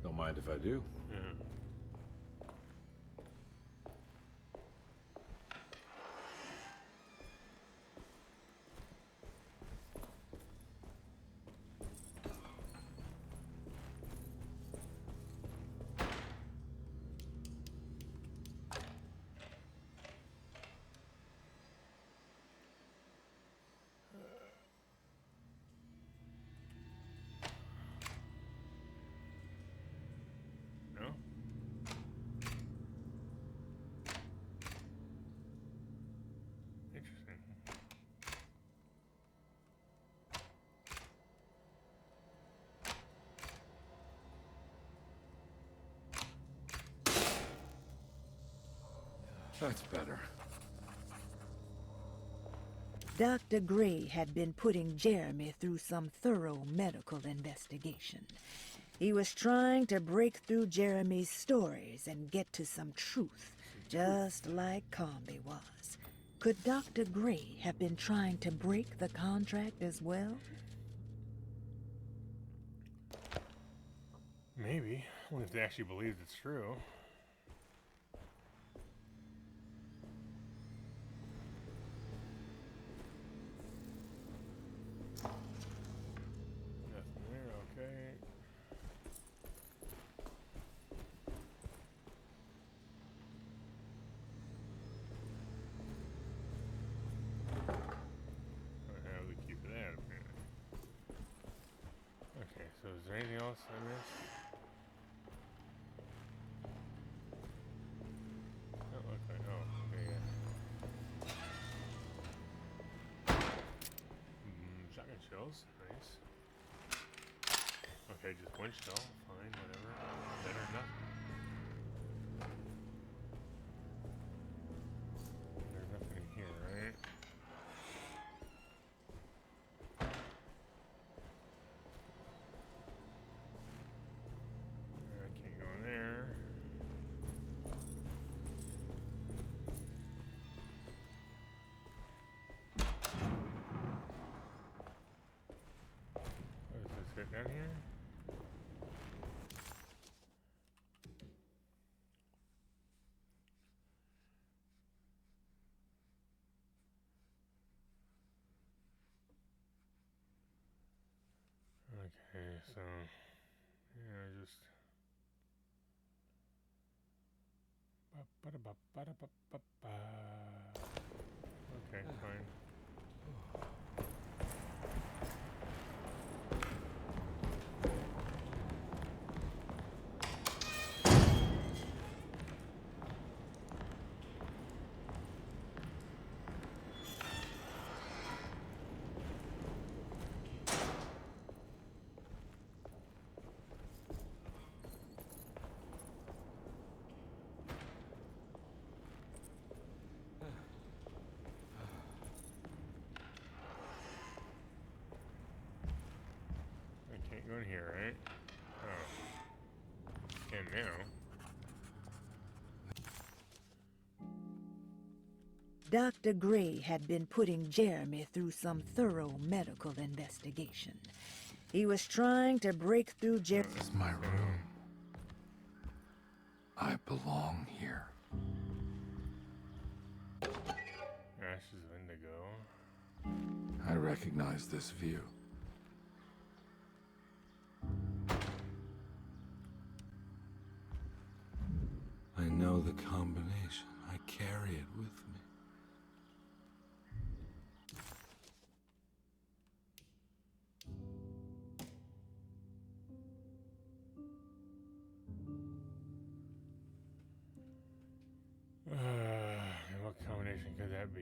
Don't mind if I do. Yeah. That's better. Dr. Gray had been putting Jeremy through some thorough medical investigation. He was trying to break through Jeremy's stories and get to some truth, just like Carnby was. Could Dr. Gray have been trying to break the contract as well? Maybe. Only if they actually believe it's true. Nothing there, okay. How do we keep it at, apparently? Okay, so is else I missed? Don't look like. Oh, okay, yeah. Shotgun shells, nice. Okay, just one shell, fine, whatever. Better than nothing. There's nothing in here, right? I can't go in there. What is this, it down here? Okay, so yeah, just okay, fine. I can't go in here, right? Oh, can now. Dr. Gray had been putting Jeremy through some thorough medical investigation. He was trying to break through This is my room. I belong here. Ashes of indigo. I recognize this view. I know the combination. I carry it with me. What combination could that be?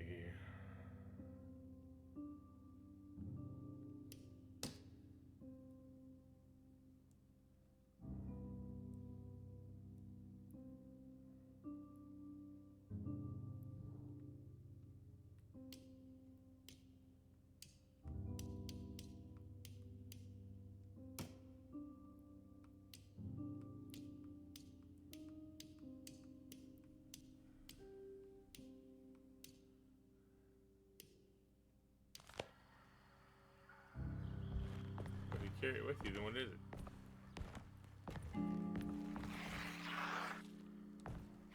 If you carry it with you, then what is it?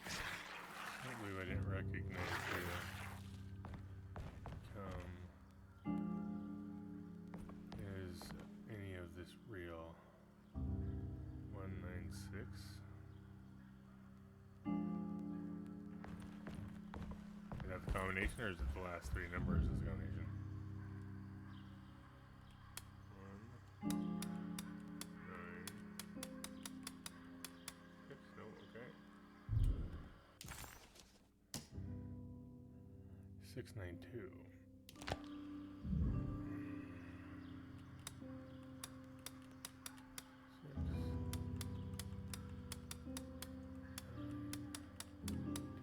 I can't believe I didn't recognize is any of this real? 196. Is that the combination, or is it the last three numbers as the combination? 1, 9, 6. No, okay. 692.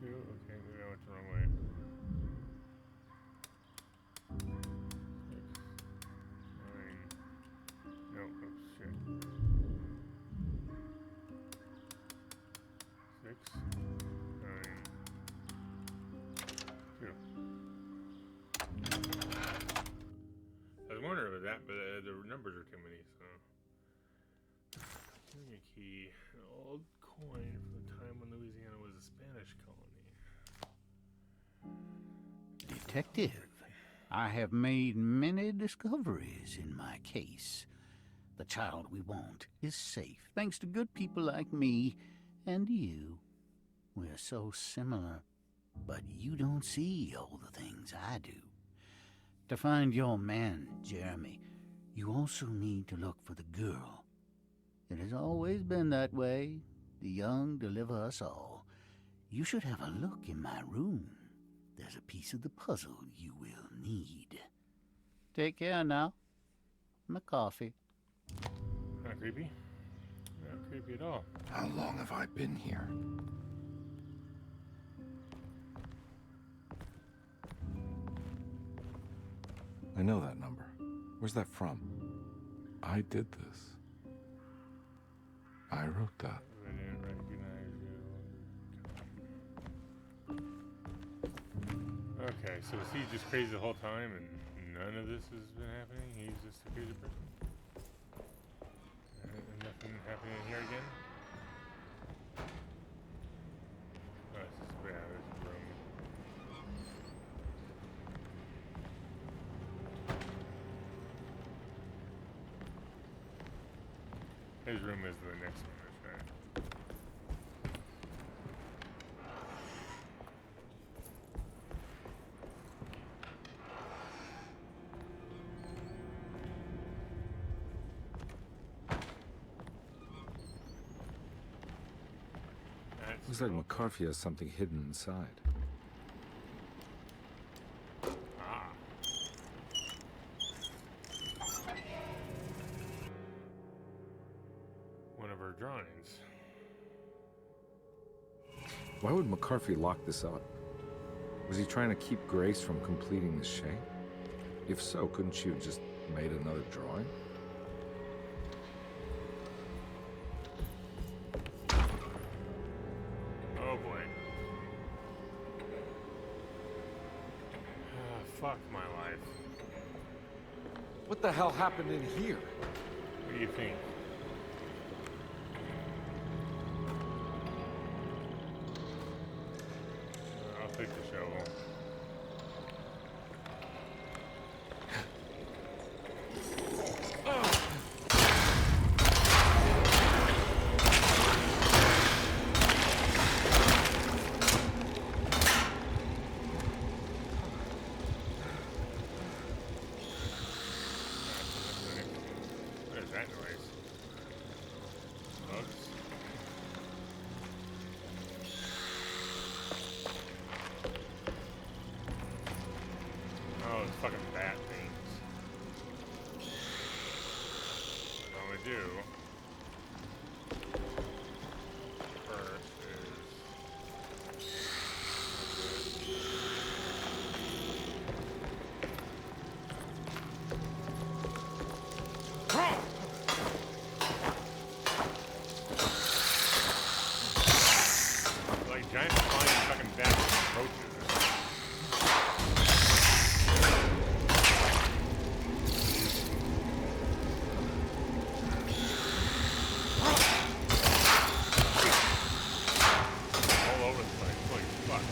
Okay, maybe I went the wrong way. 6, 9. No, oh shit. 6, 9, 2. I was wondering about that, but the numbers are too many, so. Give me a key. An old coin from the time when Louisiana was a Spanish colony. Detective, I have made many discoveries in my case. The child we want is safe, thanks to good people like me and you. We're so similar, but you don't see all the things I do. To find your man, Jeremy, you also need to look for the girl. It has always been that way. The young deliver us all. You should have a look in my room. There's a piece of the puzzle you will need. Take care now. My coffee. Not creepy. Not creepy at all. How long have I been here? I know that number. Where's that from? I did this. I wrote that. I didn't recognize you. Okay, so is he just crazy the whole time and none of this has been happening? He's just a crazy person? And nothing happening here again? Oh, it's just, yeah, there's a room. His room is the next one, that's right. Looks like McCarthy has something hidden inside. Ah. One of her drawings. Why would McCarthy lock this up? Was he trying to keep Grace from completing the shape? If so, couldn't she have just made another drawing? Oh boy. Fuck my life. What the hell happened in here? What do you think? I'll take the shovel. What is that noise? Bugs? Oh, it's fucking bat things. What I'm gonna do first is like giant flying fucking bat approaches. All over the place. Holy fuck.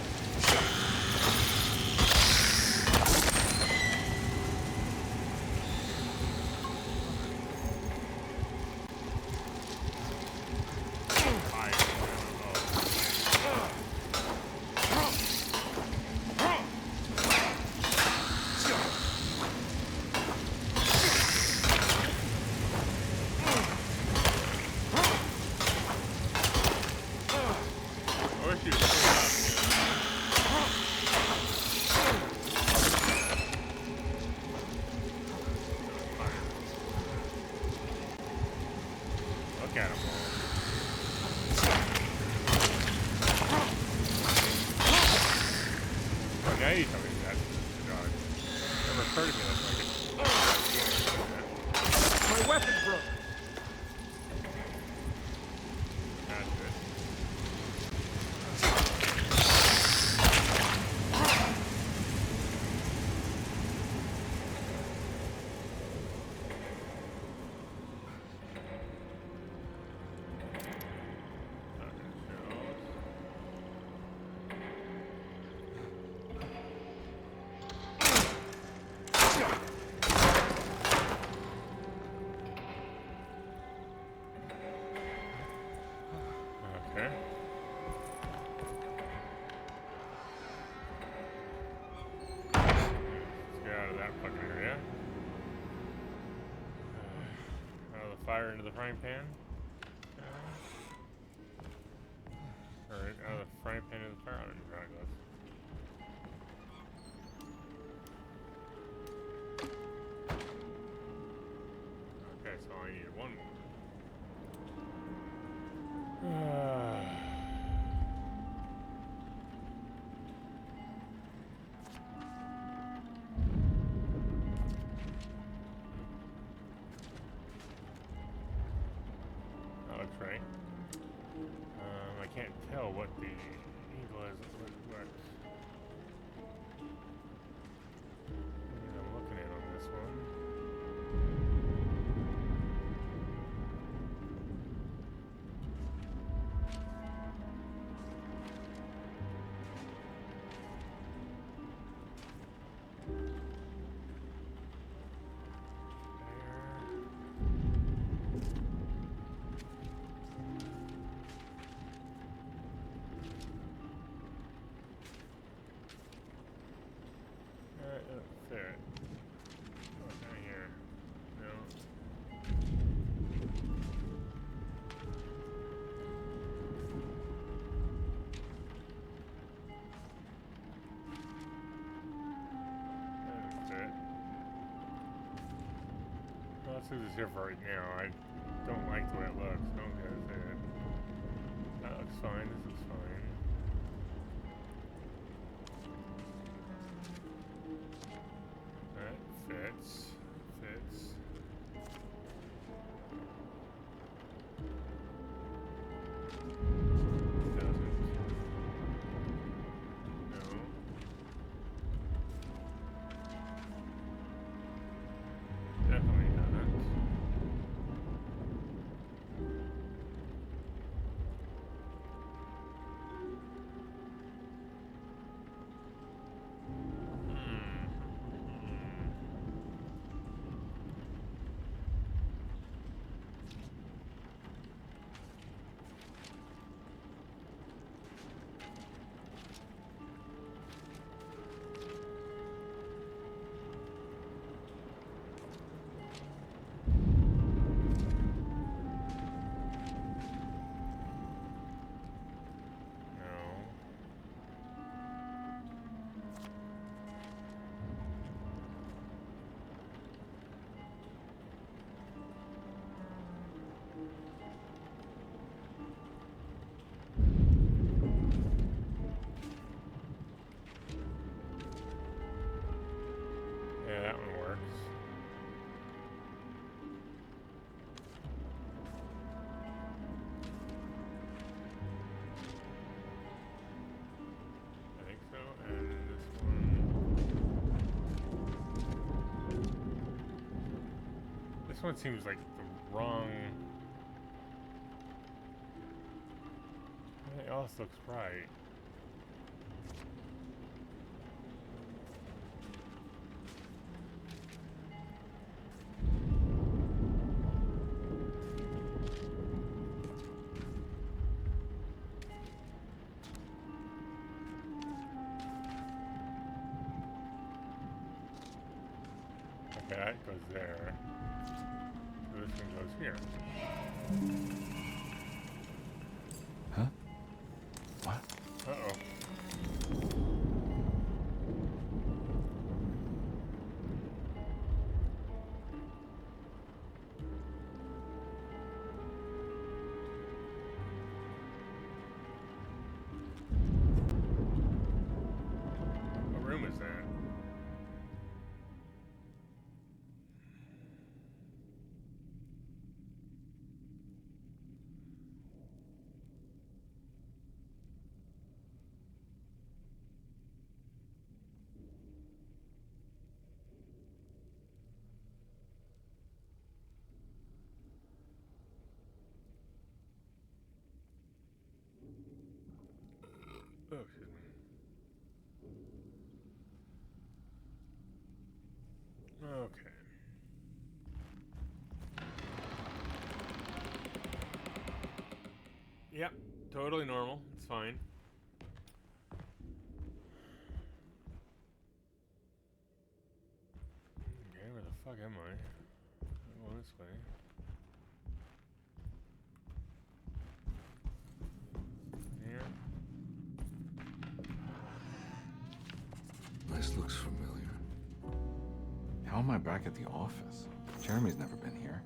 Fire. I wish you'd clean up. Look at him. Oh, now you tell me that's the dog. Never occurred to me that's like My weapon broke. That's it. Okay. Let's get out of that fucking area. Out of the fire into the frying pan. Or out of the frying pan in the fire. I don't know how it goes. Okay, so I need one more. That looks right. I can't tell what the angle is. What I'm looking at on this one. There. Oh, down here. No. That's it. Well, let's leave this here for right now. I don't like the way it looks. Don't get it. That looks fine. This looks fine. Fits. Doesn't. No. Definitely doesn't. Yeah, that one works. I think so. And this one. This one seems like the wrong. Everything else looks right. Okay, that goes there. So this one goes here. Huh? What? Uh-oh. What room is that? Oh, excuse me. Okay. Yep, totally normal. It's fine. Okay, where the fuck am I? I'm going this way. Here. looks familiar. How am I back at the office? Jeremy's never been here.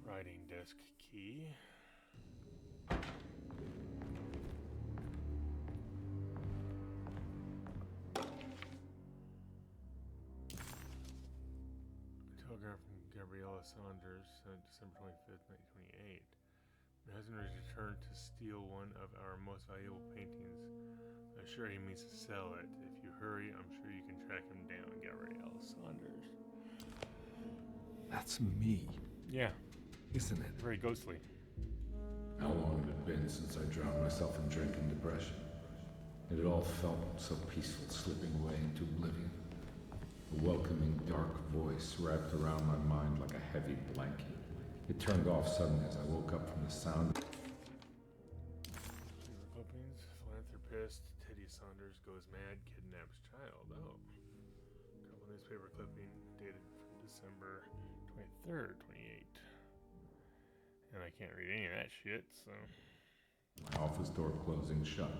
Writing desk key. Telegram from Gabriella Saunders, December 25th, 1928. My husband has returned to steal one of our most valuable paintings. I'm sure he means to sell it. If you hurry, I'm sure you can track him down, Gabrielle Saunders. That's me. Yeah. Isn't it? Very ghostly. How long had it been since I drowned myself in drink and depression? It had all felt so peaceful, slipping away into oblivion. A welcoming, dark voice wrapped around my mind like a heavy blanket. It turned off suddenly as I woke up from the sound. Paper clippings. Philanthropist Teddy Saunders goes mad, kidnaps child. Oh. Couple newspaper clipping dated from December 23rd, 28. And I can't read any of that shit, so. My office door closing shut.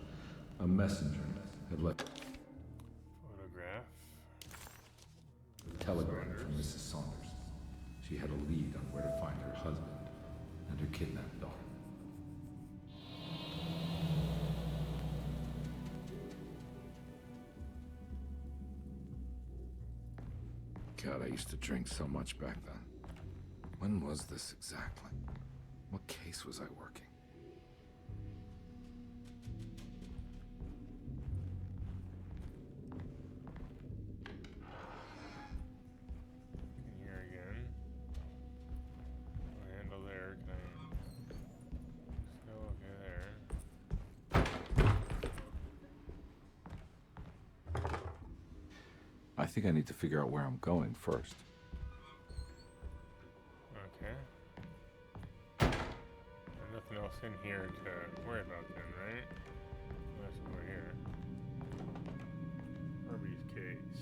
A messenger had left Photograph. a telegram from Mrs. Saunders. She had a lead on where to find her husband and her kidnapped daughter. God, I used to drink so much back then. When was this exactly? What case was I working? Can hear again. Handle there. Can I? So okay there. I think I need to figure out where I'm going first. Okay. There's nothing else in here to worry about then, right? Unless we're here. Carnby's case.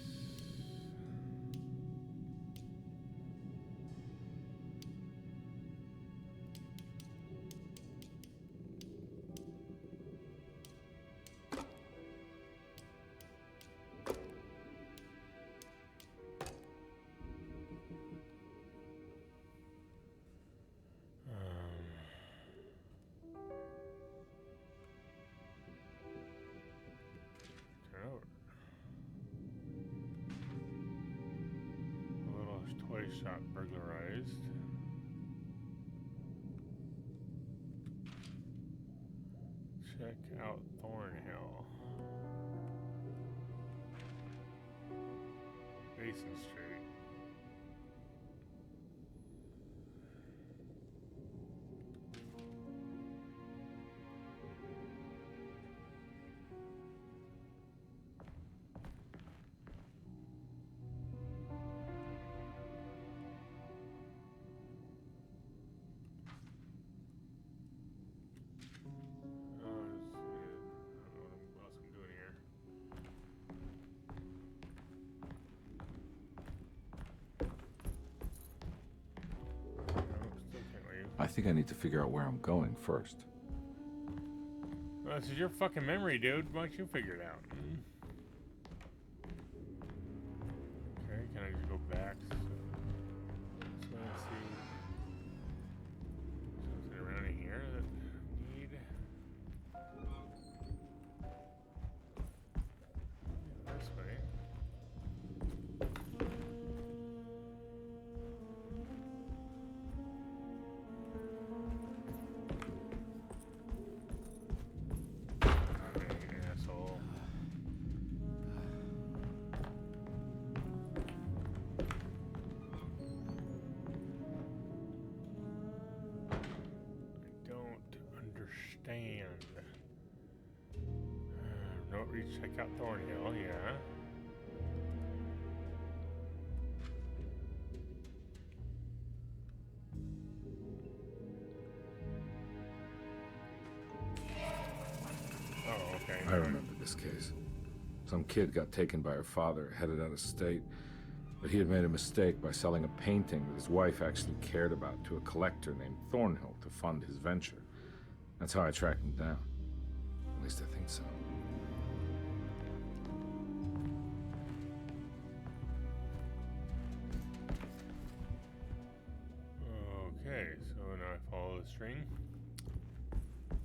Turn over. A little toy shop burglarized. Check out Thornhill. Basin Street. Oh, this is good. I don't know what else I'm doing here. No, still can't leave. I think I need to figure out where I'm going first. Well, this is your fucking memory, dude. Why don't you figure it out? Okay, can I just go back? So let's see. Something around in here that I need. This way. Asshole. I don't understand. No, reach, check out Thornhill, yeah. Oh, okay. I remember this case. Some kid got taken by her father, headed out of state. But he had made a mistake by selling a painting that his wife actually cared about to a collector named Thornhill to fund his venture. That's how I tracked him down. At least I think so. now I follow the string.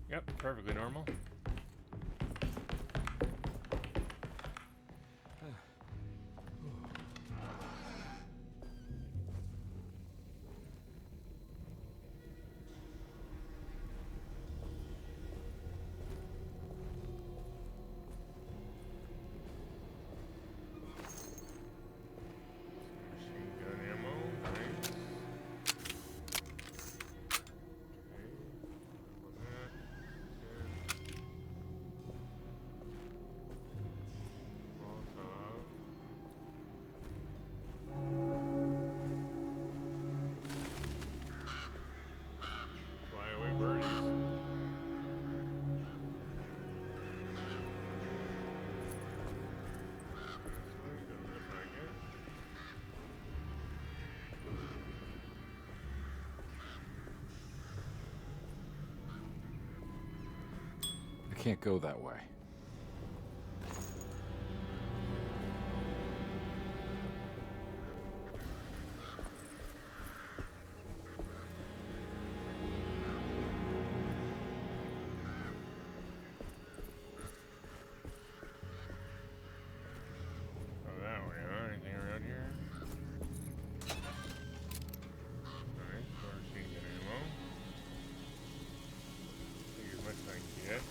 Yep, perfectly normal. Machine gun ammo, nice. Fly away birdies. I can't go that way. Oh, that way, huh? Anything around here? Nice, more machine gun ammo. Take as much as I can get.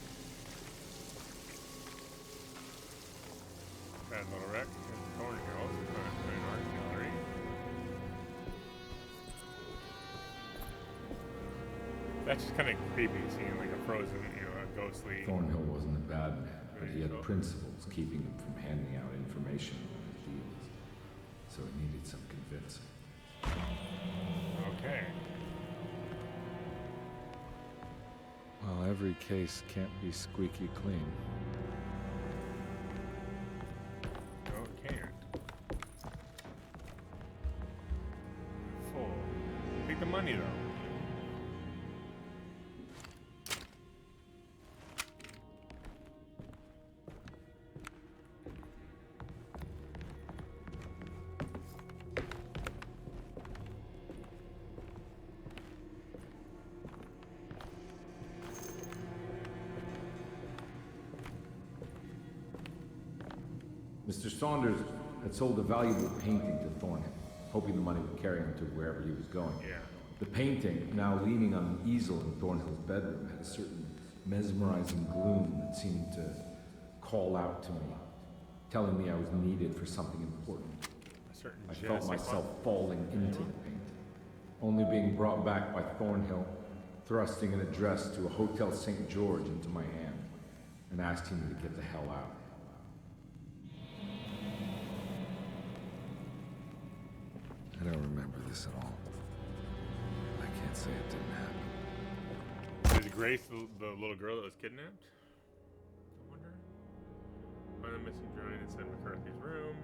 Bad little wreck in Thornhill, so kind of an art gallery. That's just kind of creepy, seeing like a frozen, a ghostly. Thornhill wasn't a bad man, but he had principles keeping him from handing out information on his deals. So it needed some convincing. Okay. Well, every case can't be squeaky clean. No, it can't. Full. Take the money, though. Mr. Saunders had sold a valuable painting to Thornhill, hoping the money would carry him to wherever he was going. Yeah. The painting, now leaning on an easel in Thornhill's bedroom, had a certain mesmerizing gloom that seemed to call out to me, telling me I was needed for something important. A certain I felt myself falling into the painting, only being brought back by Thornhill, thrusting an address to a Hotel St. George into my hand, and asking me to get the hell out. I don't remember this at all. I can't say it didn't happen. Is Grace the little girl that was kidnapped? I wonder. Find the missing drawing inside McCarthy's room.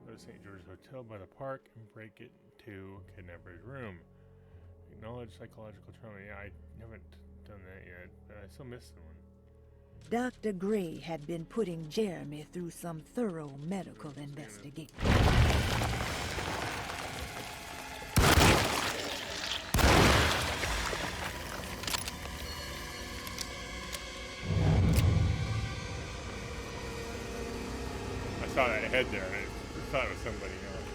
Go to St. George's Hotel by the park and break it to kidnapper's room. Acknowledge psychological trauma. Yeah, I haven't done that yet, but I still missed one. Dr. Gray had been putting Jeremy through some thorough medical investigation. I saw that head there, and I thought it was somebody else.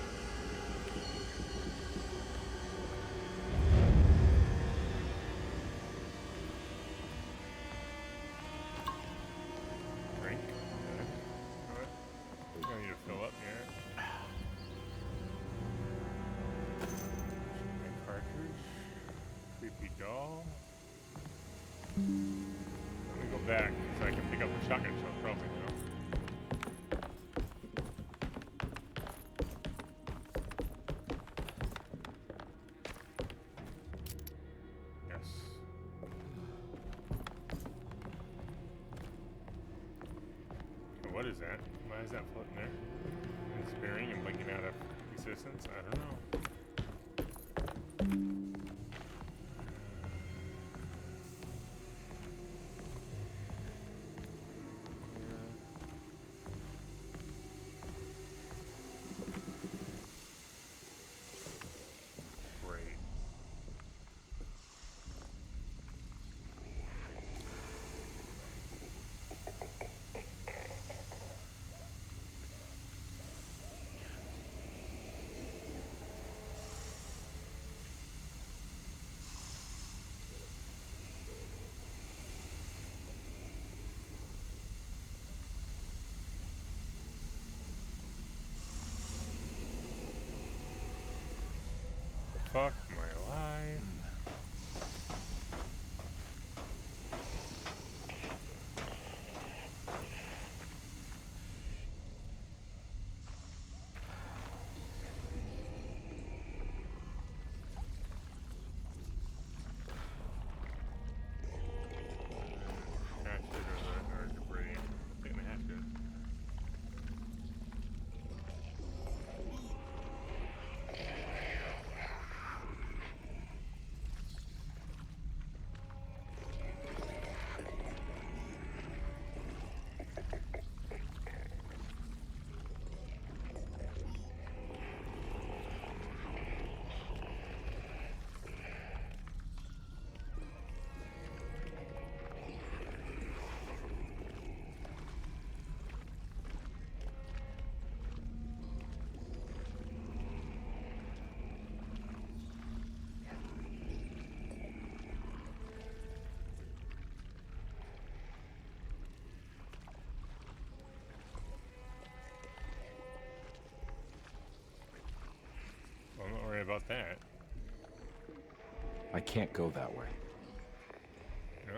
Drink. Good. Alright. I need to fill up here. Cartridge. Creepy doll. Let me go back so I can pick up the shotgun shell trophy now. What is that? Why is that floating there? It's spearing and blinking out of existence? I don't know. Great. Fuck my life. I'm not worried about that. I can't go that way. No?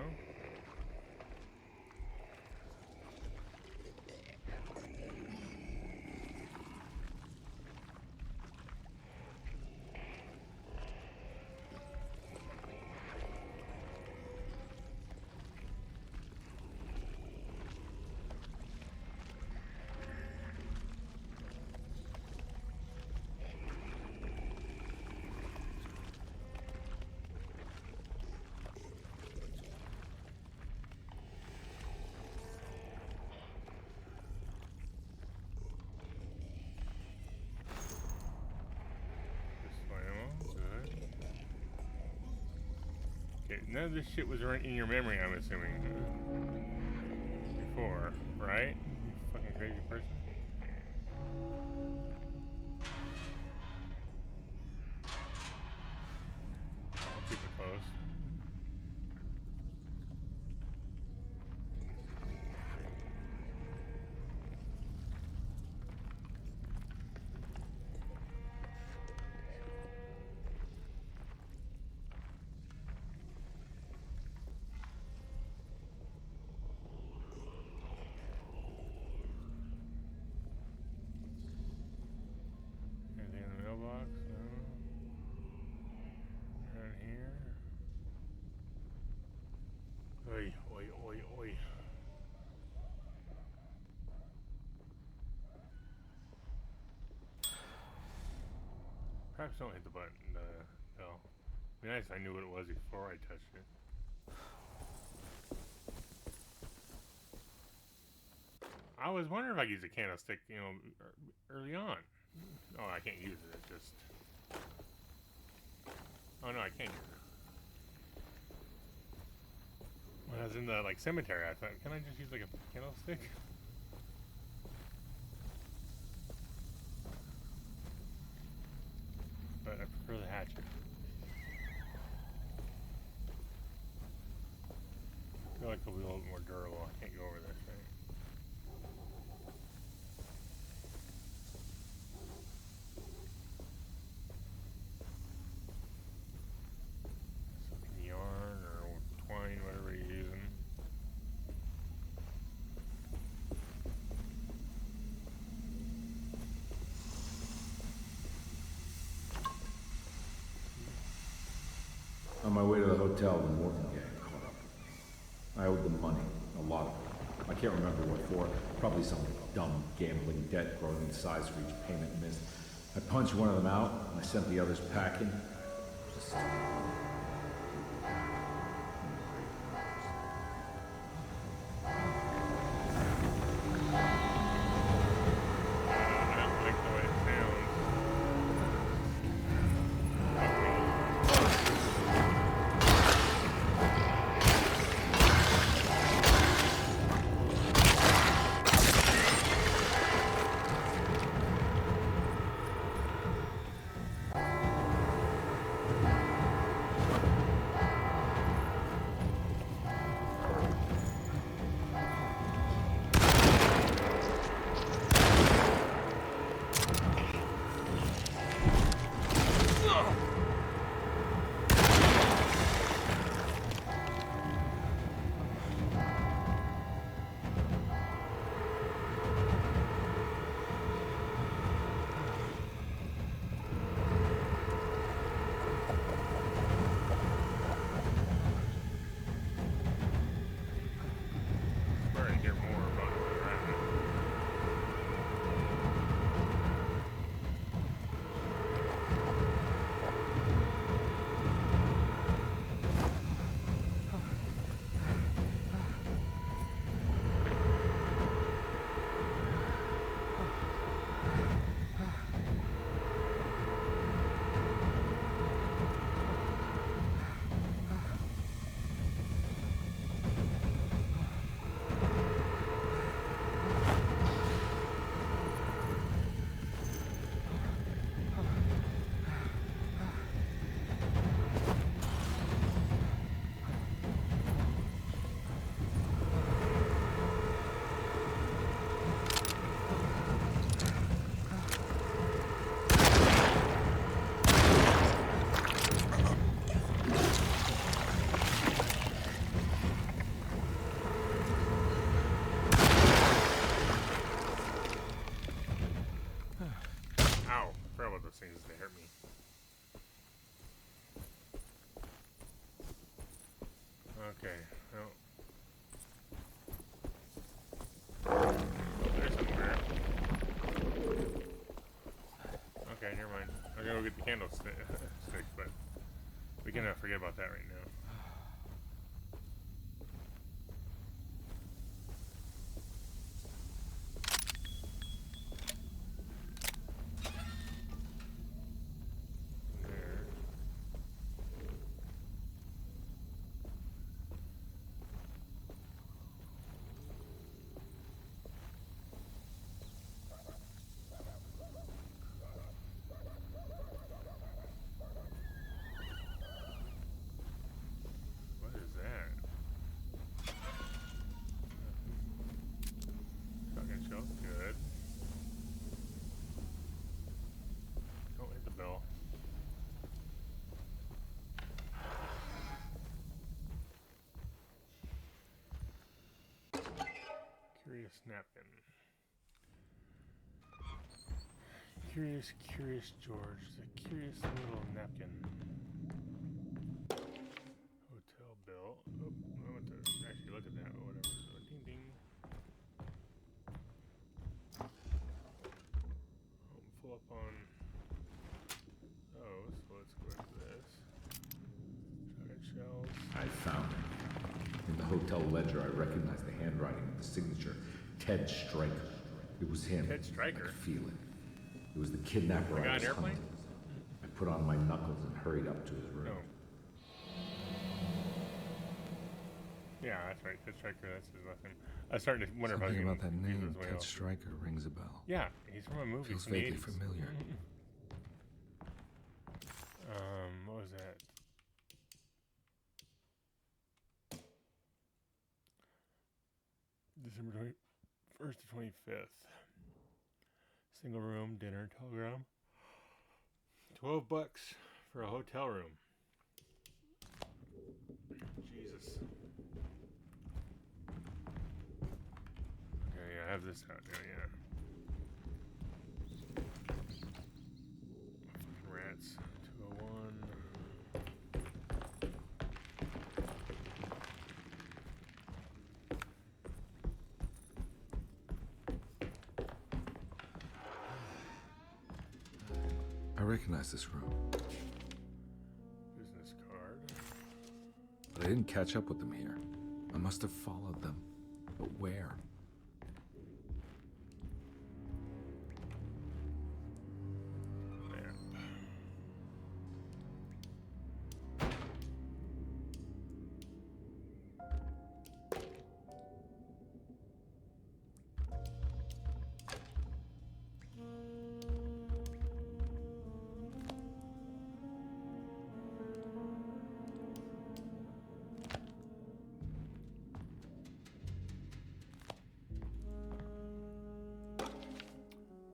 Okay, none of this shit was in your memory, I'm assuming. Before, right? You fucking crazy person. I'll keep it close. Anything in the mailbox? No. Around here. Oi, oi, oi, oi. Perhaps don't hit the button, bell. It'd be nice if I knew what it was before I touched it. I was wondering if I could use a candlestick, you know, early on. Oh, I can't use it. It just. Oh no, I can't use it. When I was in the cemetery, I thought, can I just use like a candlestick? But I prefer the hatchet. I feel like it'll be a little bit more durable. I can't go over this, right? Some yarn or twine, whatever you're using. On my way to the hotel, the Morgan gang caught up. I owed them money, a lot of it. I can't remember what for. Probably some dumb gambling debt growing in size for each payment missed. I punched one of them out, and I sent the others packing. Just... with those things. They hurt me. Okay. Well. There's somewhere. Okay, never mind. I'm gonna go get the candlestick, but we can forget about that right now. Good. Don't hit the bell. Curious napkin. Curious George. The curious little napkin. Hotel bill. Oh, I want to actually look at that or whatever. Ding ding. Full up on those, so let's go into this. Shotgun shells. I found it. In the hotel ledger, I recognized the handwriting of the signature. Ted Stryker. It was him. Ted Stryker? I could feel it. It was the kidnapper The guy I on was airplane? hunting. I put on my knuckles and hurried up to his room. No. Yeah, that's right. Ted Stryker, that's his last name. I was starting to wonder Something if I was about that name, Ted Ted Stryker, rings a bell. Yeah, he's from a movie Feels from the vaguely 80s. familiar. What was that? December 21st to 25th. Single room, dinner, telegram. $12 for a hotel room. Jesus. Okay, I have this out now, yeah. Fucking rats. 201. I recognize this room, Business card. but I didn't catch up with them here. I must have followed them. But where?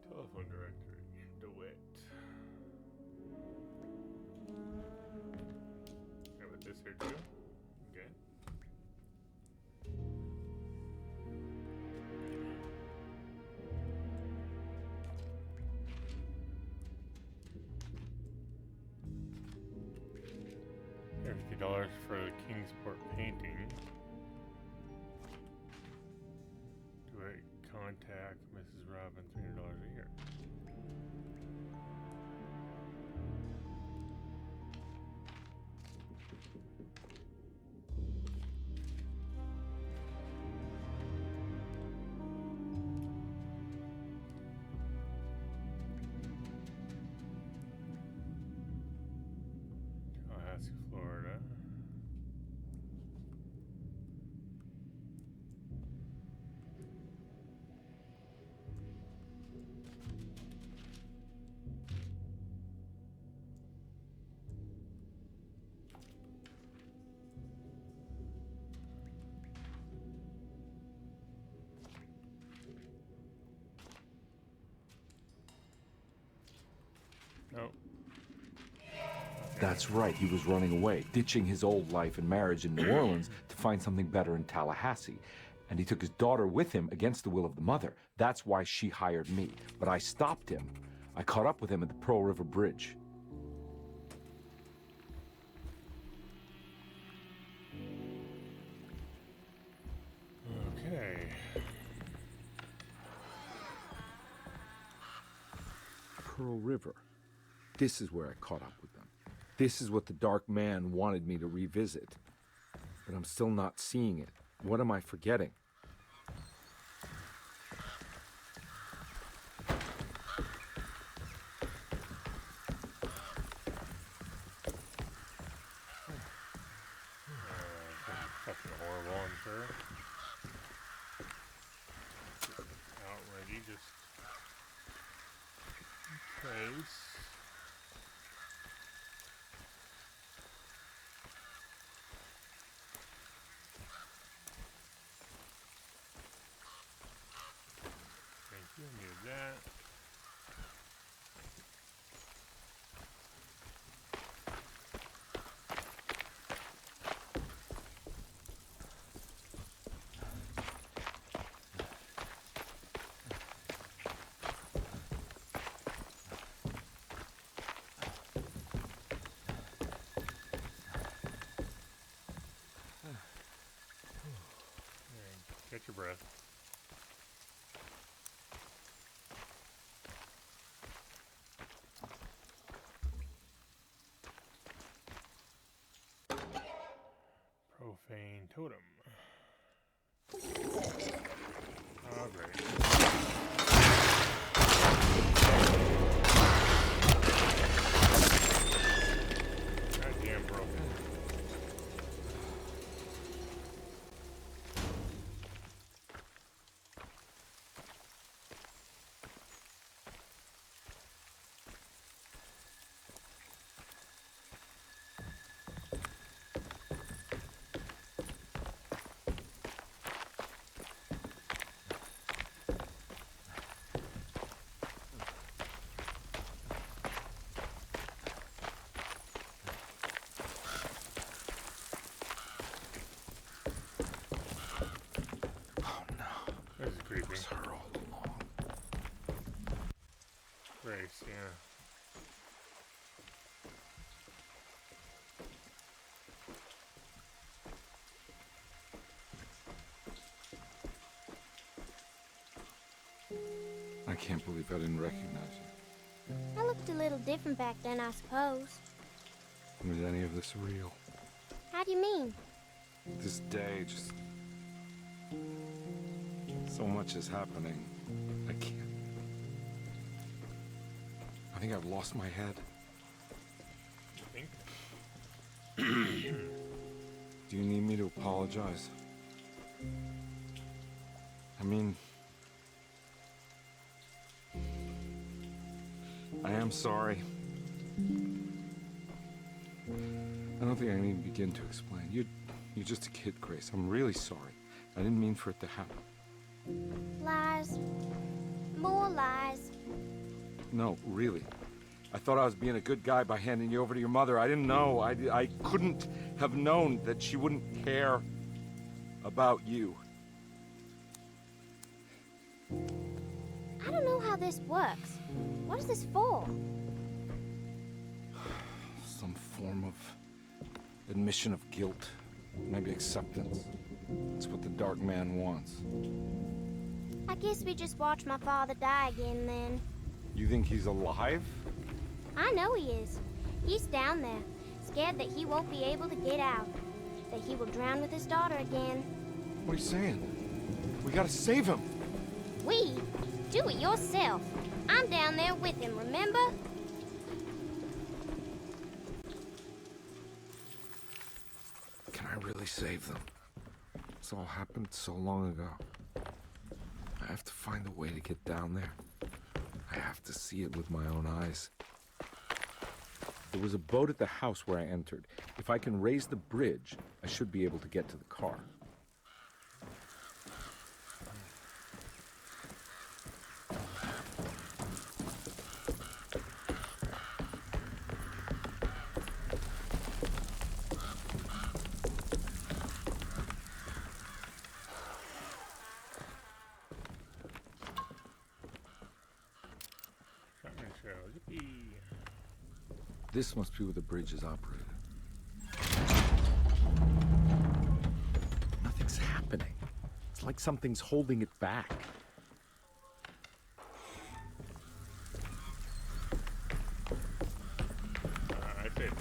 Telephone directory. DeWitt. How about this here too? Okay. $50 for the Kingsport painting. Do I contact Mrs. Robin $300 a year? Tallahassee, Florida. No. That's right, he was running away, ditching his old life and marriage in New Orleans to find something better in Tallahassee. And he took his daughter with him against the will of the mother. That's why she hired me. But I stopped him. I caught up with him at the Pearl River Bridge. Okay. Pearl River. This is where I caught up with them. This is what the Dark Man wanted me to revisit. But I'm still not seeing it. What am I forgetting? Fucking horrible, I'm sure. Out ready, just in case. Thank you, need that. Catch your breath. Profane totem. Oh, great. Goddamn broken. This is creepy. It's her all along. Grace, yeah. I can't believe I didn't recognize you. I looked a little different back then, I suppose. Was any of this real? How do you mean? This day, just... so much is happening. I can't... I think I've lost my head. Think? Do you need me to apologize? I mean... I am sorry. I don't think I need to begin to explain. You're just a kid, Grace. I'm really sorry. I didn't mean for it to happen. Lies. More lies. No, really. I thought I was being a good guy by handing you over to your mother. I didn't know. I couldn't have known that she wouldn't care about you. I don't know how this works. What is this for? Some form of admission of guilt. Maybe acceptance. It's what the Dark Man wants. I guess we just watch my father die again then. You think he's alive? I know he is. He's down there, scared that he won't be able to get out. That he will drown with his daughter again. What are you saying? We gotta save him. We? Do it yourself. I'm down there with him, remember? Can I really save them? This all happened so long ago. I have to find a way to get down there. I have to see it with my own eyes. There was a boat at the house where I entered. If I can raise the bridge, I should be able to get to the car. Shotgun shell. This must be where the bridge is operated. Nothing's happening. It's like something's holding it back. I did.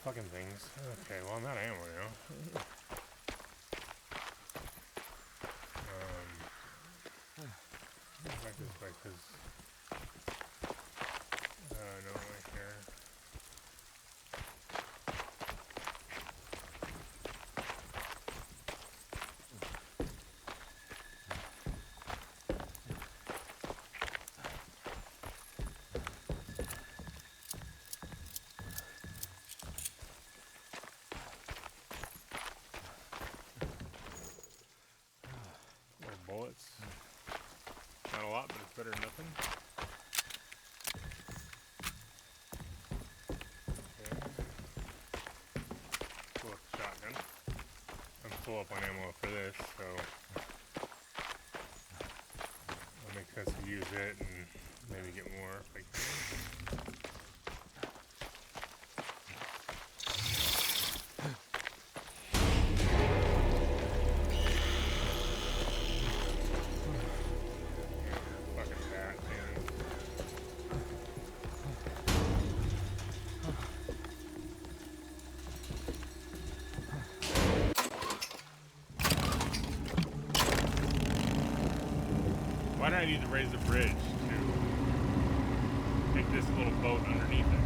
Fucking things. Okay, well I'm out of ammo now. Back this way, cause no, right here. Bullets. Not a lot, but it's better than nothing. Okay. Pull up the shotgun. I'm full up on ammo for this, so it'll make sense to use it and maybe get more if I can. might need to raise the bridge to take this little boat underneath it.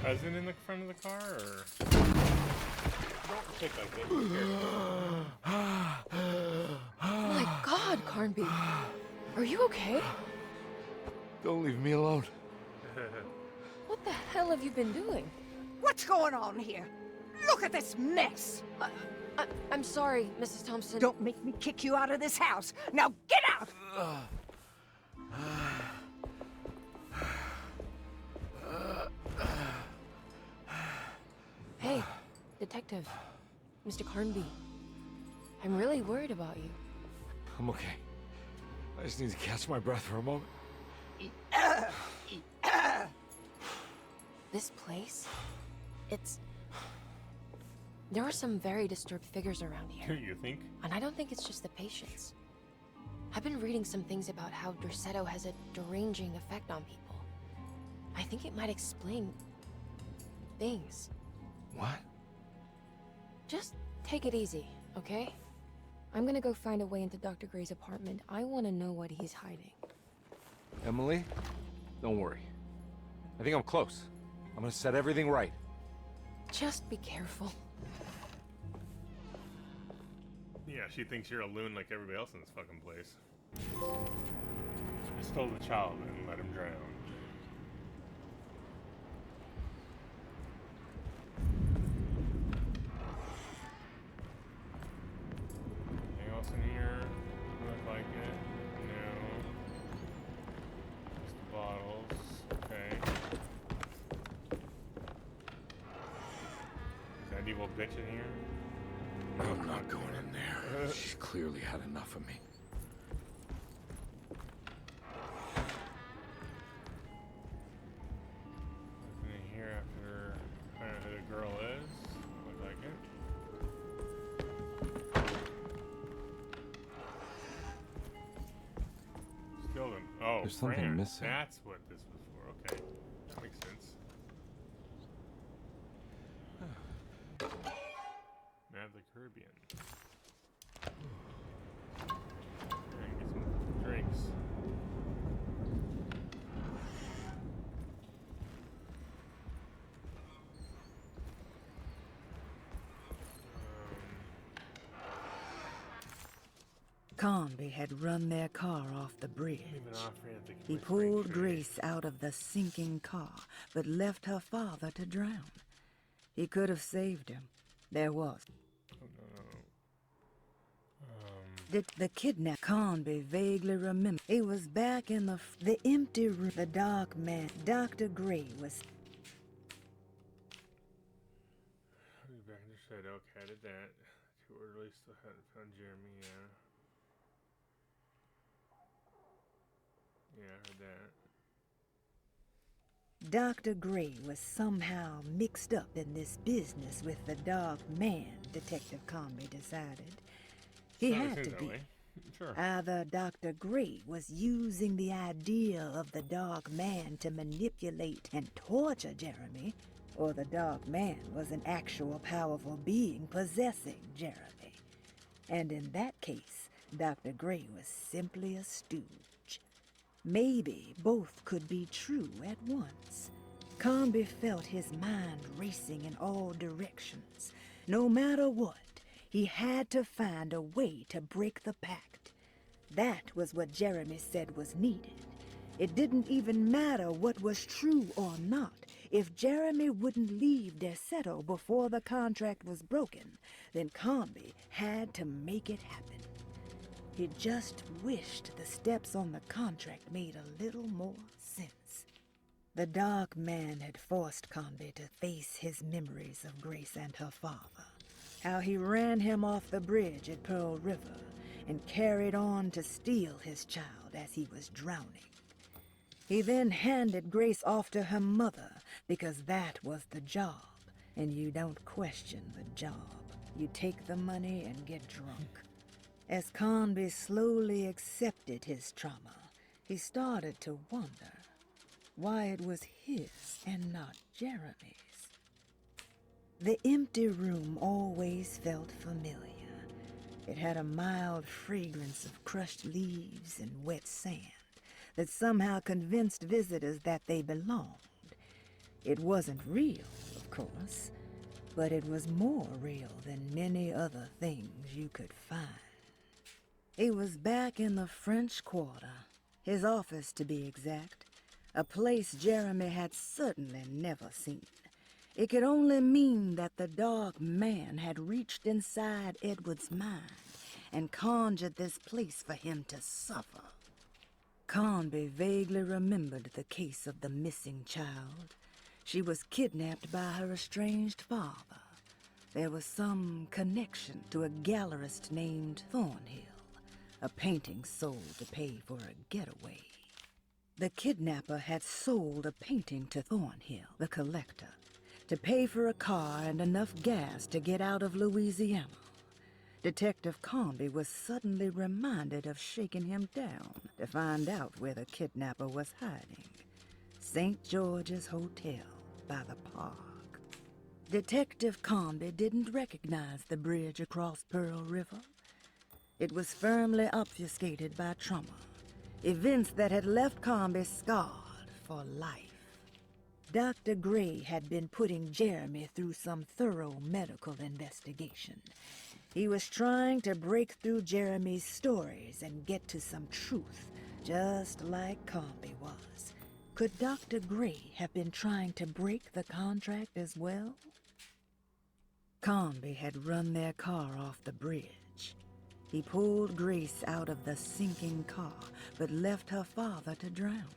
Cousin in the front of the car, or don't pick like it. My God, Carnby, are you okay? Don't leave me alone. What the hell have you been doing? What's going on here? Look at this mess! I'm sorry, Mrs. Thompson. Don't make me kick you out of this house. Now get out! Hey, Detective. Mr. Carnby. I'm really worried about you. I'm okay. I just need to catch my breath for a moment. This place? There are some very disturbed figures around here. You think? And I don't think it's just the patients. I've been reading some things about how Derceto has a deranging effect on people. I think it might explain things. What? Just take it easy, okay? I'm gonna go find a way into Dr. Gray's apartment. I want to know what he's hiding. Emily, don't worry. I think I'm close. I'm gonna set everything right. Just be careful. Yeah, she thinks you're a loon like everybody else in this fucking place. I stole the child and let him drown. Anything else in here? Look like it. No. Just the bottles. Okay. Is that evil bitch in here? I'm not going in there. She's clearly had enough of me. Nothing in here after finding out who the girl is. Look like it. Still didn't. Oh, There's something Fran. missing. That's what this was for. Okay. That makes sense. Map of the Caribbean. And get some drinks. Carnby had run their car off the bridge. Even off Frantic He with pulled Frank Grace out of the sinking car, but left her father to drown. He could have saved him. There was. Oh, The kidnap. Carnby vaguely remembered. He was back in the empty room. The dark man, Dr. Gray, was. I'll be back in the shadow. Okay, I did that. Too early, still hadn't found Jeremy, yeah. Yeah, I heard that. Dr. Gray was somehow mixed up in this business with the dark man, Detective Carnby decided. He had to be. Sure. Either Dr. Gray was using the idea of the dark man to manipulate and torture Jeremy, or the dark man was an actual powerful being possessing Jeremy. And in that case, Dr. Gray was simply a stooge. Maybe both could be true at once. Carnby felt his mind racing in all directions. No matter what, he had to find a way to break the pact. That was what Jeremy said was needed. It didn't even matter what was true or not. If Jeremy wouldn't leave Derceto before the contract was broken, then Carnby had to make it happen. He just wished the steps on the contract made a little more sense. The dark man had forced Carnby to face his memories of Grace and her father. How he ran him off the bridge at Pearl River and carried on to steal his child as he was drowning. He then handed Grace off to her mother because that was the job, and you don't question the job. You take the money and get drunk. As Carnby slowly accepted his trauma, he started to wonder why it was his and not Jeremy's. The empty room always felt familiar. It had a mild fragrance of crushed leaves and wet sand that somehow convinced visitors that they belonged. It wasn't real, of course, but it was more real than many other things you could find. He was back in the French Quarter, his office to be exact, a place Jeremy had certainly never seen. It could only mean that the dark man had reached inside Edward's mind and conjured this place for him to suffer. Carnby vaguely remembered the case of the missing child. She was kidnapped by her estranged father. There was some connection to a gallerist named Thornhill, a painting sold to pay for a getaway. The kidnapper had sold a painting to Thornhill, the collector, to pay for a car and enough gas to get out of Louisiana. Detective Carnby was suddenly reminded of shaking him down to find out where the kidnapper was hiding. St. George's Hotel by the park. Detective Carnby didn't recognize the bridge across Pearl River. It was firmly obfuscated by trauma, events that had left Carnby scarred for life. Dr. Gray had been putting Jeremy through some thorough medical investigation. He was trying to break through Jeremy's stories and get to some truth, just like Carnby was. Could Dr. Gray have been trying to break the contract as well? Carnby had run their car off the bridge. He pulled Grace out of the sinking car, but left her father to drown.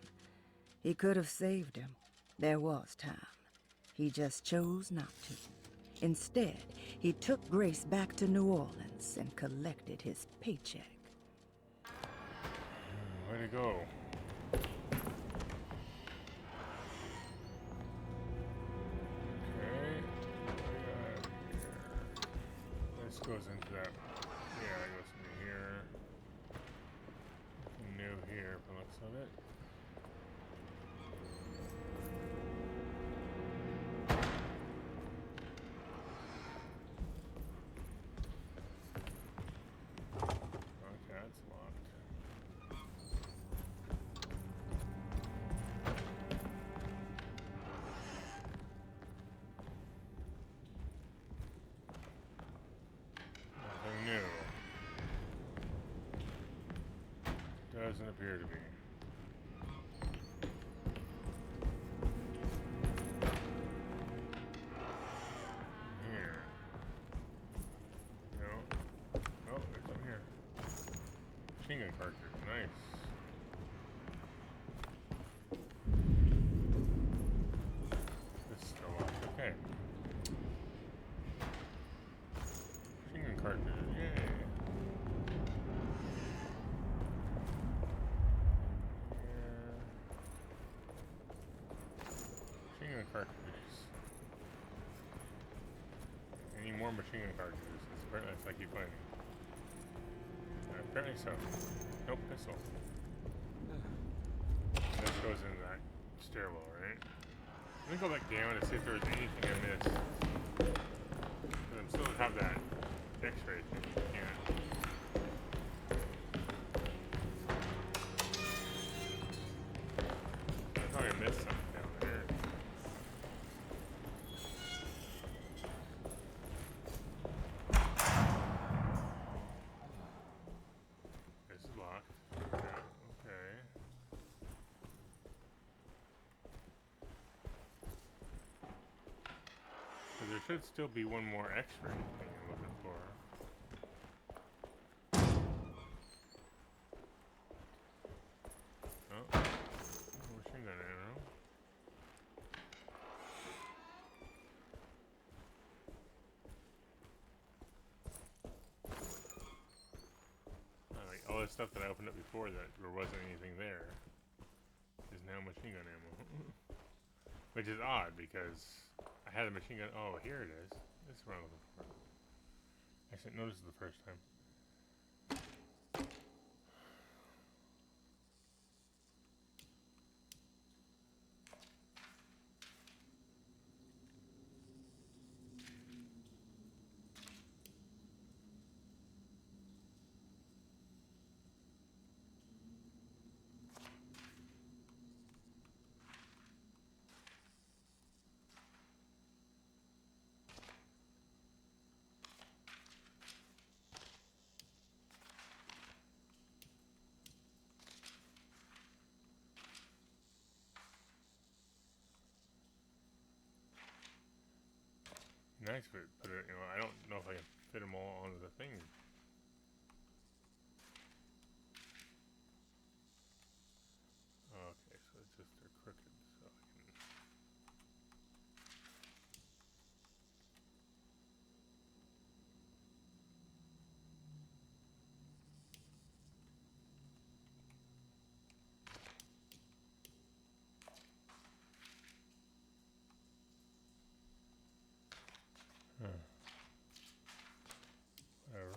He could have saved him. There was time. He just chose not to. Instead, he took Grace back to New Orleans and collected his paycheck. Way to go. Okay. This goes into that. Yeah, that goes into here. Nothing new here from the looks of it. Doesn't appear to be. Here. No. Oh, there's some here. Machine gun cartridge. Nice. This is still locked. Okay. Machine gun cartridge. Yay. Cartridges. Any more machine gun cartridges? Apparently, that's like you finding. Apparently so. Nope, pistol. This goes into that stairwell, right? Let me go back down and see if there's anything I missed. Because I'm still have that X-ray thing. Yeah. I thought I missed something down there. There should still be one more X-ray thing I'm looking for. stuff that I opened up before that there wasn't anything there is now machine gun ammo. Which is odd because I had a machine gun. Oh, here it is. This is what I'm looking for. I didn't notice it the first time. Nice, but put it. I don't know if I can fit them all onto the thing. Okay, so it's just they're crooked, so I can. Huh. Whatever.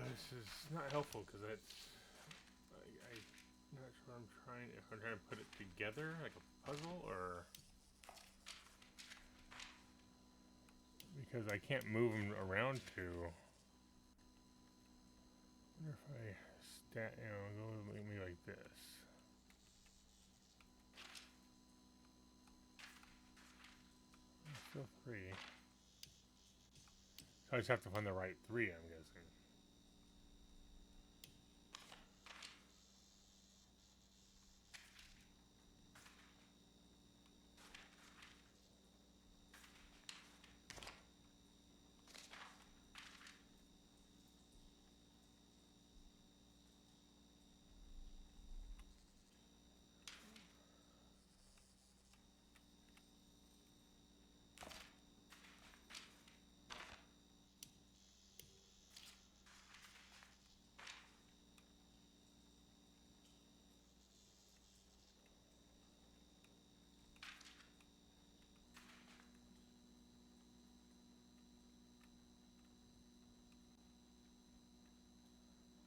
This is not helpful because I'm not sure if I'm trying to put it together like a puzzle or because I can't move them around to. I wonder if I go maybe like this. Still 3. So I just have to find the right 3, I'm guessing.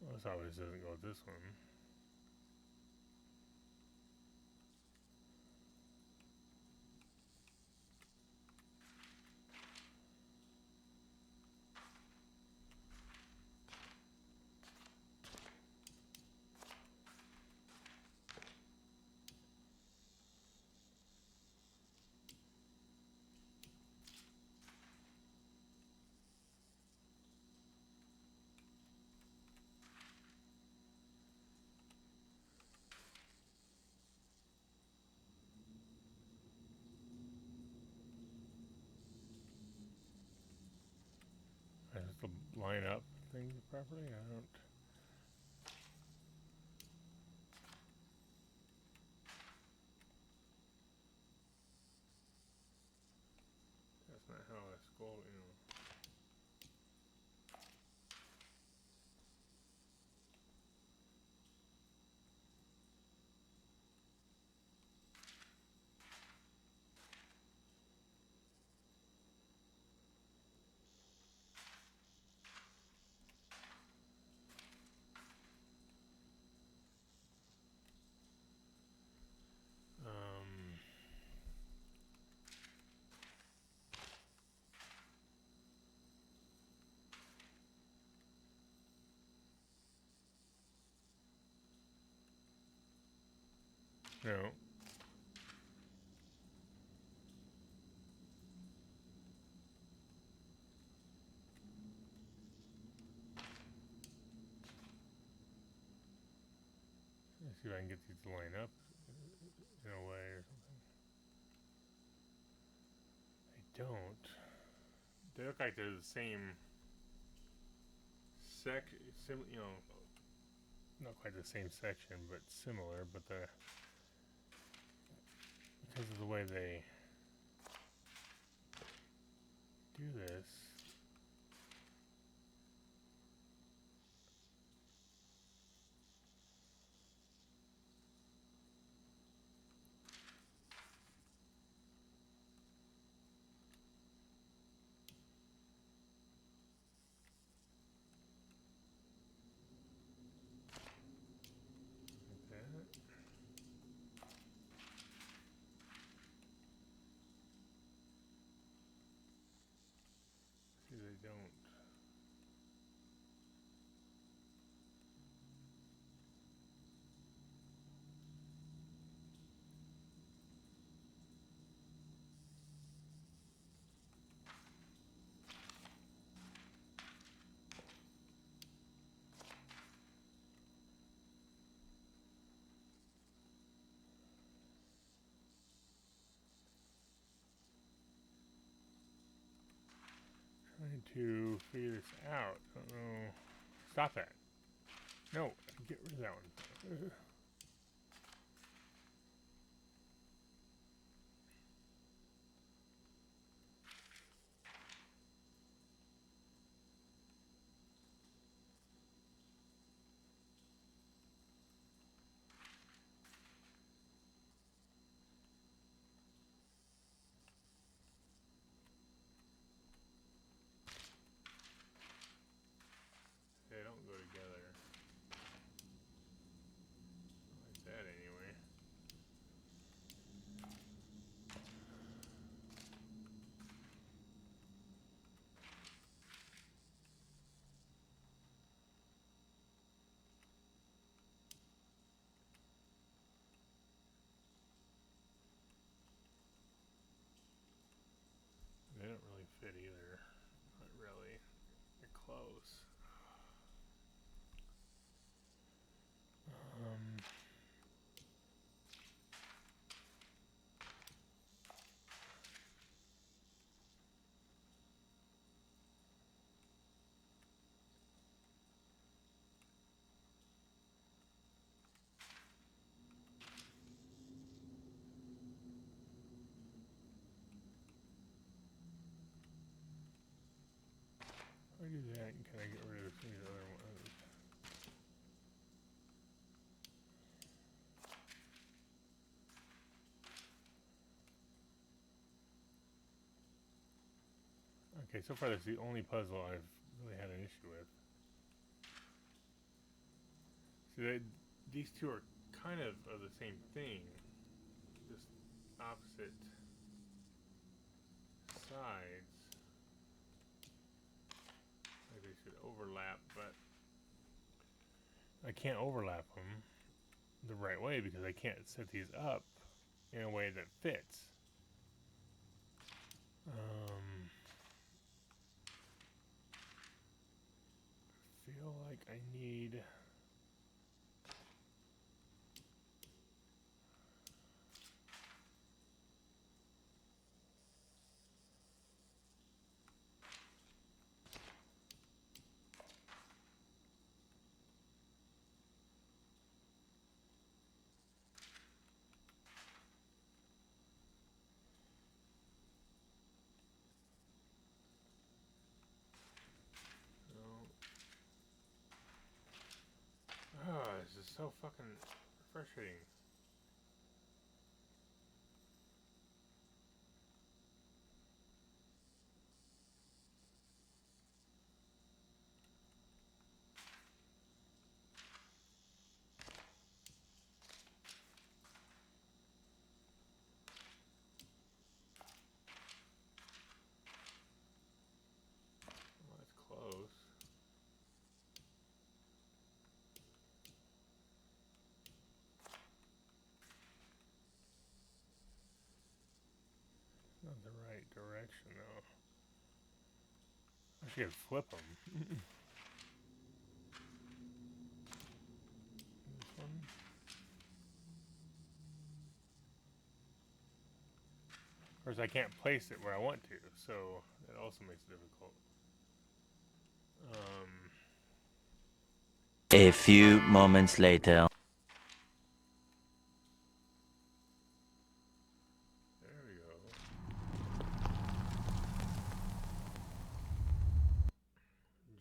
Well, this always doesn't go with this one. I have to line up things properly. I don't. That's not how I scroll. No. Let's see if I can get these to line up in a way or something. don't. They look like they're the same you know, not quite the same section, but similar, but because of the way they do this. Like that. See, they don't. Trying to figure this out. I don't know. Stop that. No, get rid of that one. They don't go together. Like that, anyway. They don't really fit either. Not really. They're close. If I do that, can I get rid of some of the other ones? Okay, so far that's the only puzzle I've really had an issue with. See, these two are kind of the same thing, just opposite sides. Like they should overlap, but I can't overlap them the right way because I can't set these up in a way that fits. I feel like I need... Oh, this is so fucking frustrating. Well, that's close. Not the right direction, though. I should flip them. This one. Of course, I can't place it where I want to, so that also makes it difficult. A few moments later. There we go.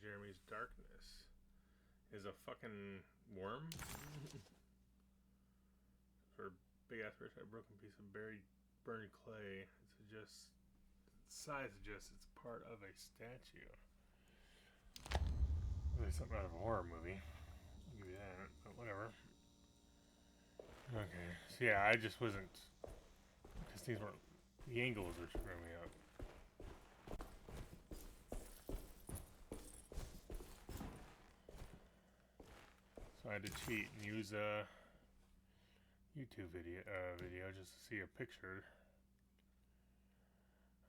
Jeremy's darkness is a fucking worm. Or big ass fish, a broken piece of burned clay. It's size suggests it's part of a statue. Really something out of a horror movie. I'll give you that, but whatever. Okay, so yeah, I just wasn't, because these weren't, the angles were screwing me up. So I had to cheat and use a YouTube video just to see a picture.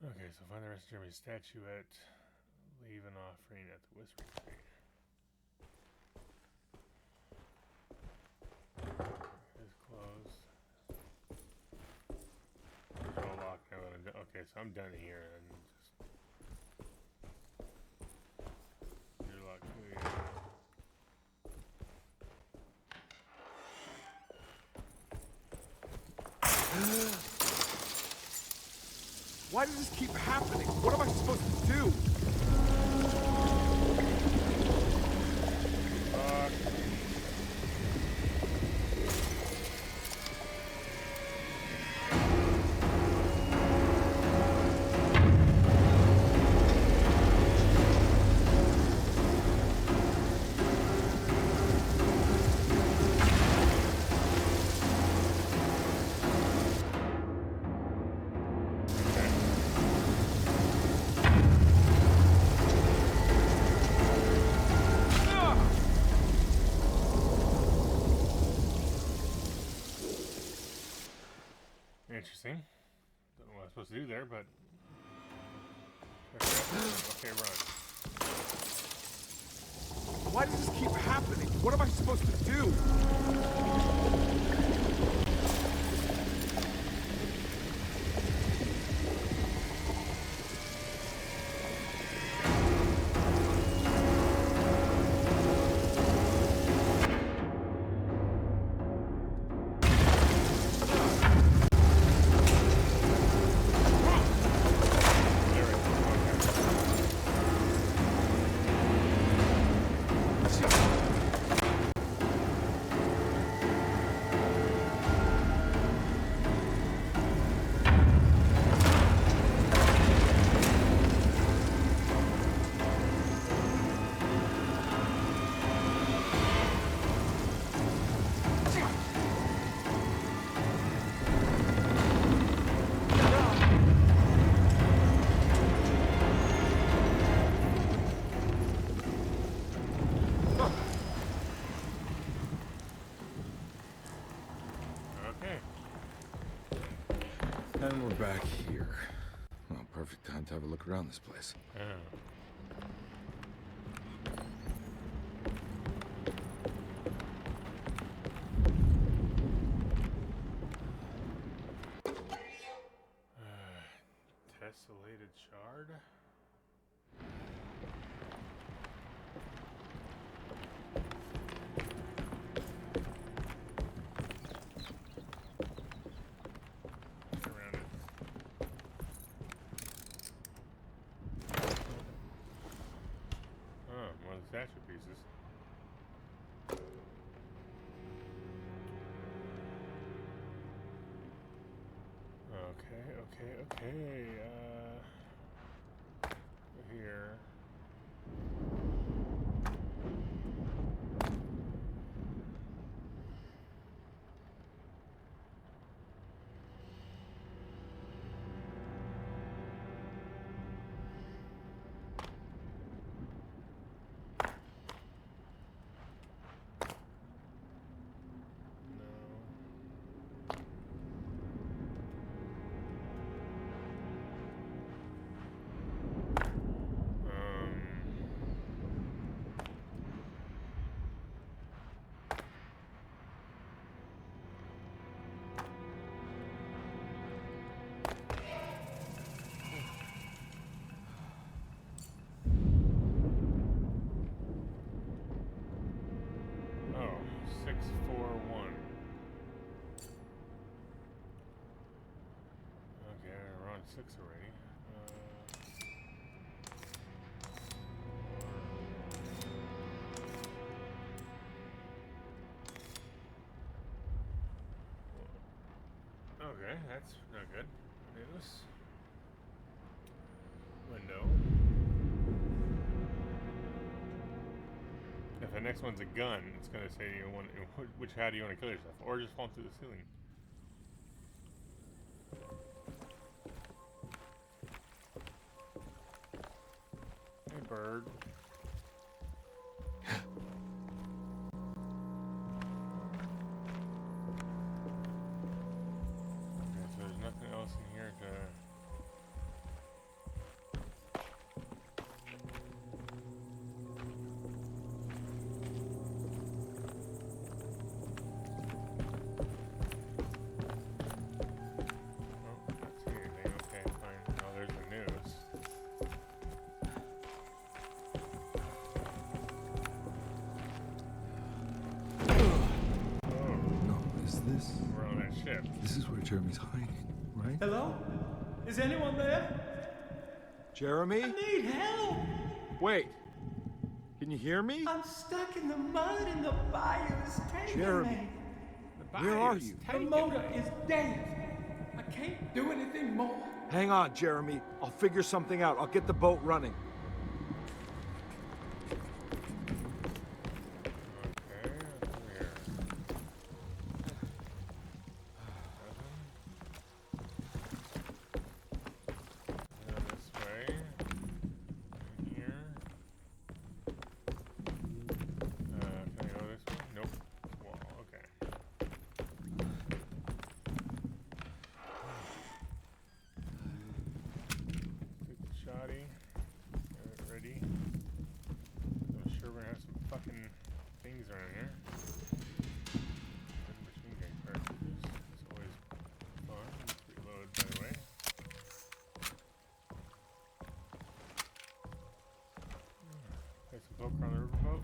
Okay, so find the rest of Jeremy's statuette. Leave an offering at the Whispering Tree. It's closed. It's all locked now. Okay, so I'm done here. And just you're locked too, yeah. Why does this keep happening? What am I supposed to do? Interesting. Don't know what I'm supposed to do there, but okay, run. Why does this keep happening? What am I supposed to do? And we're back here. Well, perfect time to have a look around this place. Tessellated shard. Statue pieces. Okay. Here. 6 already. Okay, that's not good. News. Window. If the next one's a gun, it's gonna say you want which how do you want to kill yourself, or just fall through the ceiling. Hey, bird. Okay, so there's nothing else in here to. We're on that ship. This is where Jeremy's hiding, right? Hello? Is anyone there? Jeremy? I need help! Wait. Can you hear me? I'm stuck in the mud and the bayou is taking Jeremy. me. Where are you? The motor is dead. I can't do anything more. Hang on, Jeremy. I'll figure something out. I'll get the boat running. Poker on the riverboat.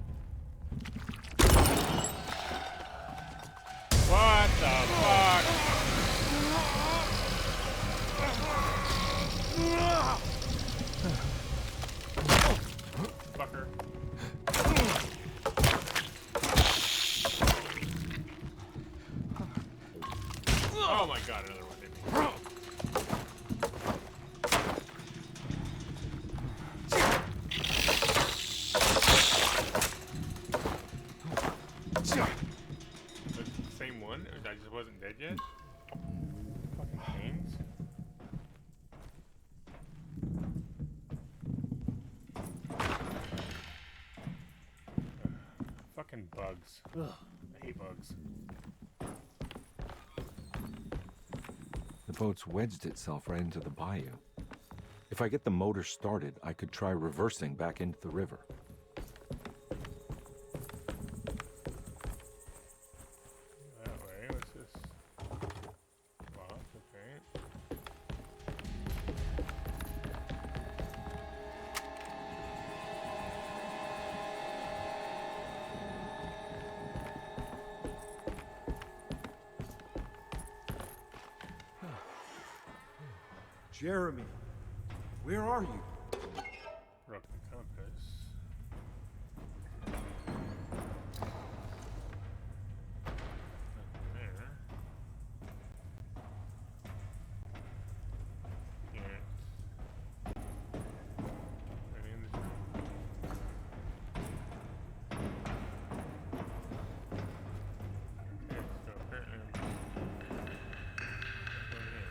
What the fuck? Fucker. Oh my god, another one hit me. I just wasn't dead yet? Fucking pains. Fucking bugs. Ugh, I hate bugs. The boat's wedged itself right into the bayou. If I get the motor started, I could try reversing back into the river. Jeremy, where are you? Broke the compass. Nothing there. Can't. Anything in this room? Okay, so apparently I'm nothing here.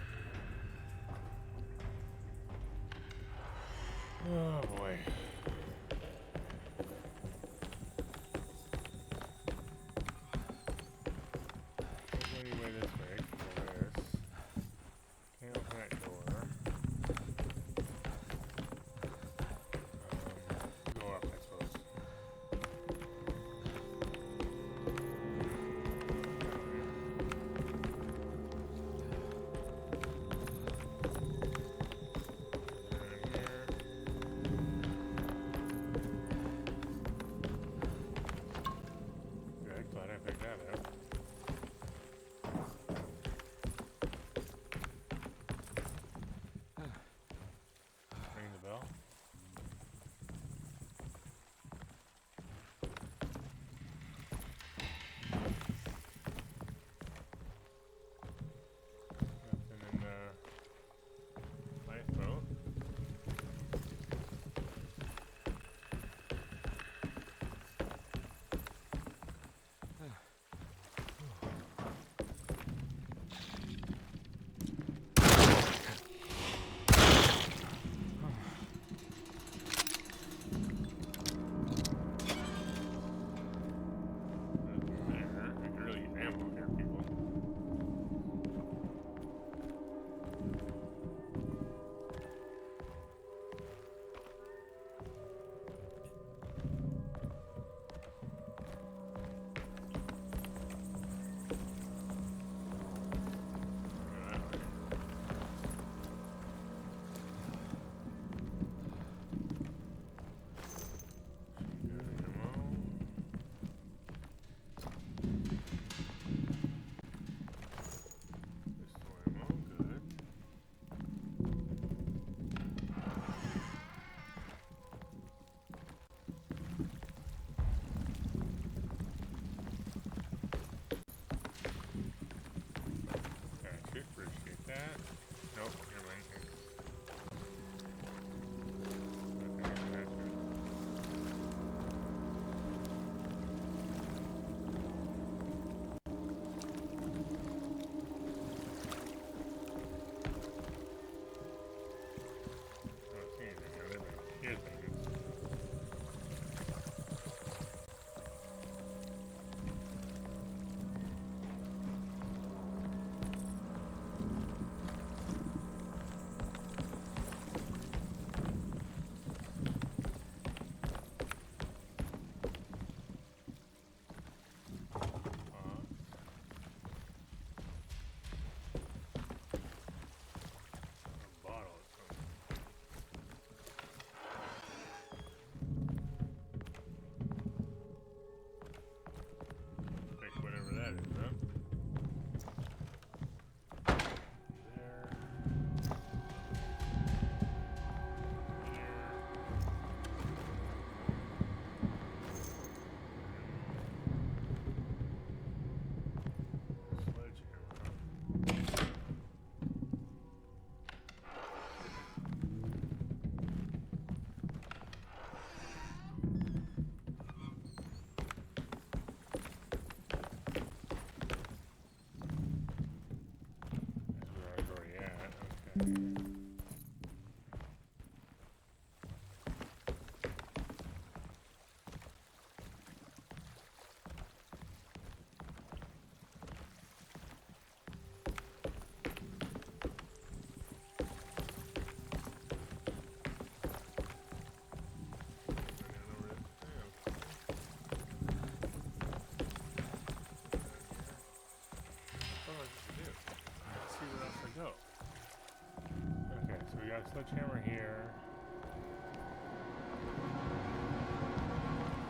sledgehammer here.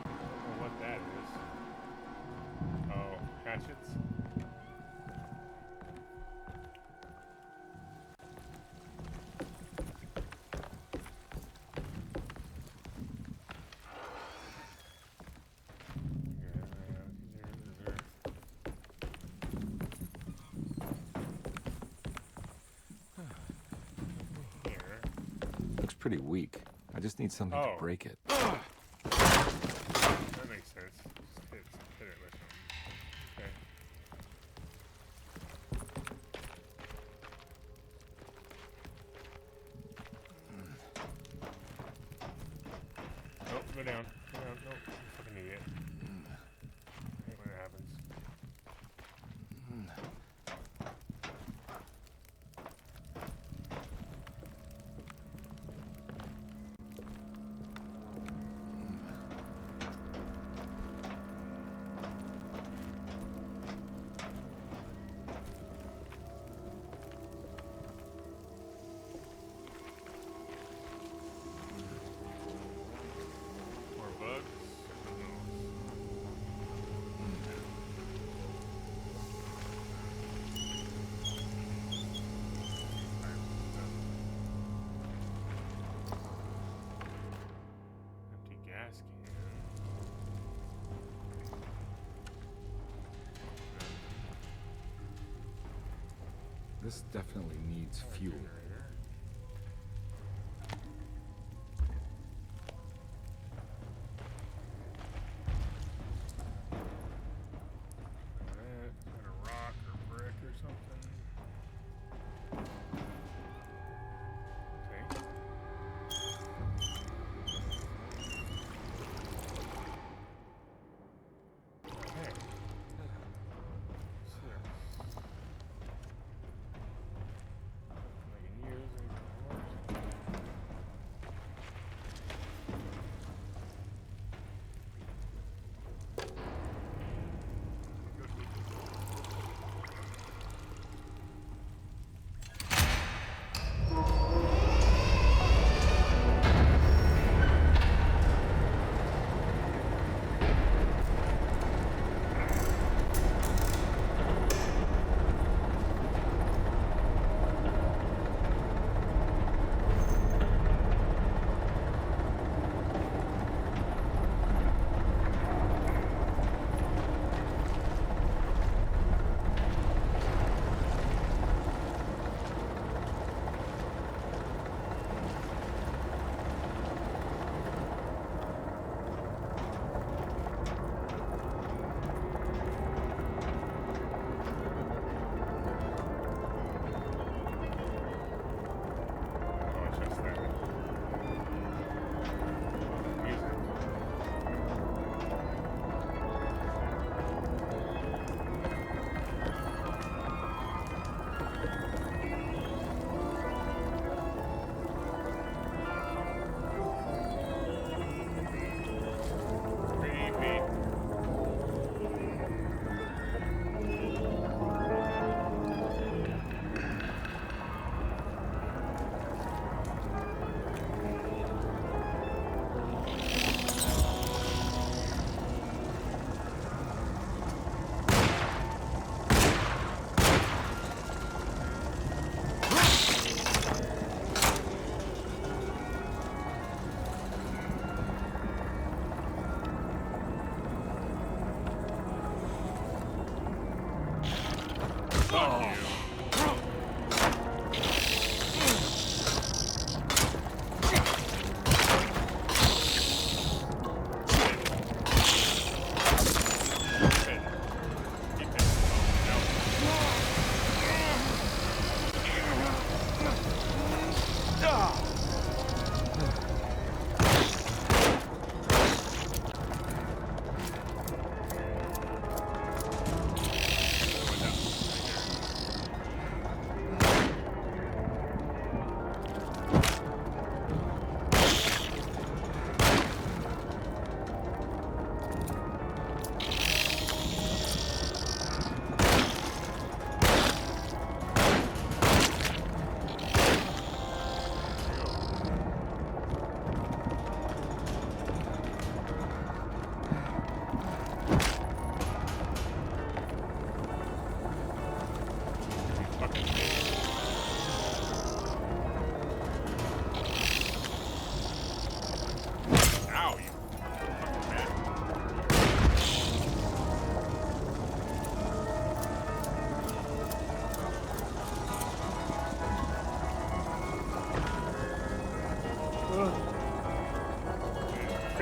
I don't know what that is. Oh, hatchets. Looks pretty weak. I just need something to break it. That makes sense. Just hit it with something. Okay. Nope, go down. Go down. Nope. You fucking idiot. I hate when it happens. More bugs? Who knows? Empty gas can. This definitely needs fuel. Got a rock or brick or something. Okay. Okay. Six. Nothing I can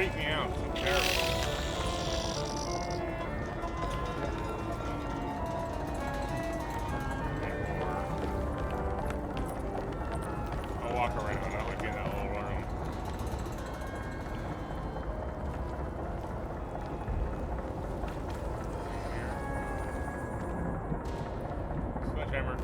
freak me out. It's terrible. I'll walk around. I like in that little room. Sledgehammer.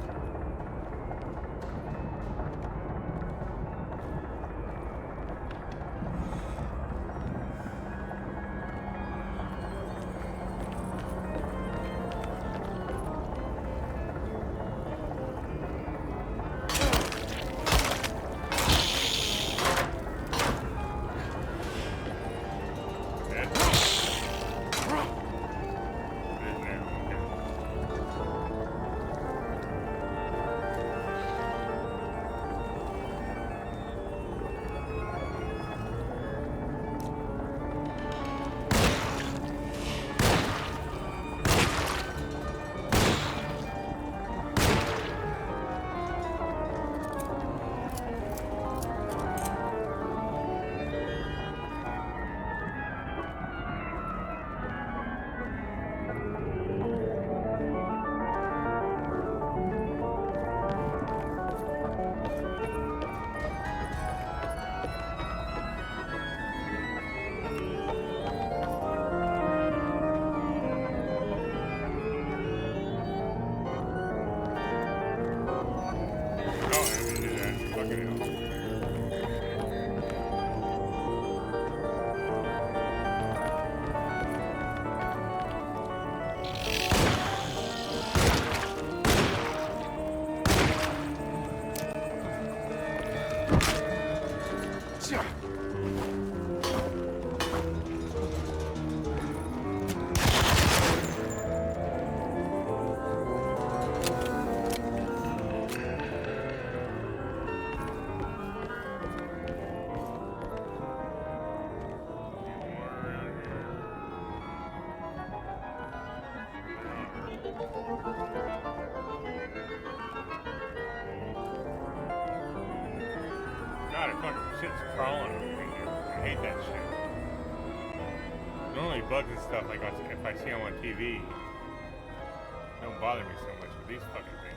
God, it fucking shit's crawling over me. I hate that shit. Normally bugs and stuff like if I see them on TV don't bother me so much, but these fucking things.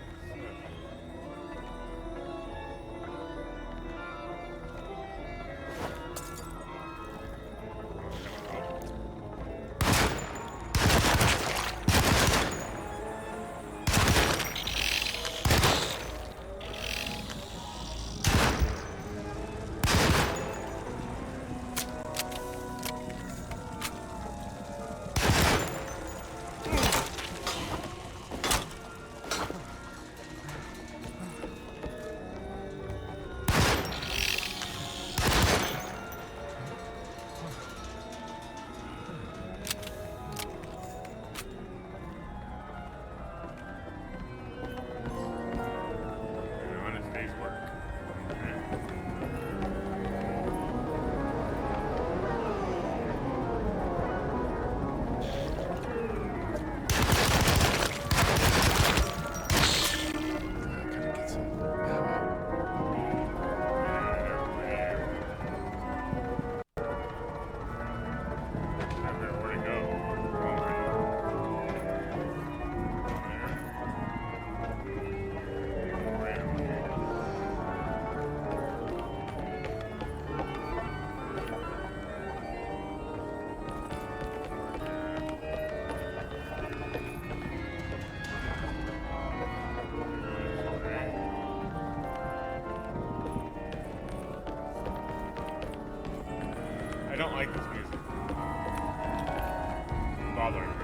I don't like this music. It's bothering me.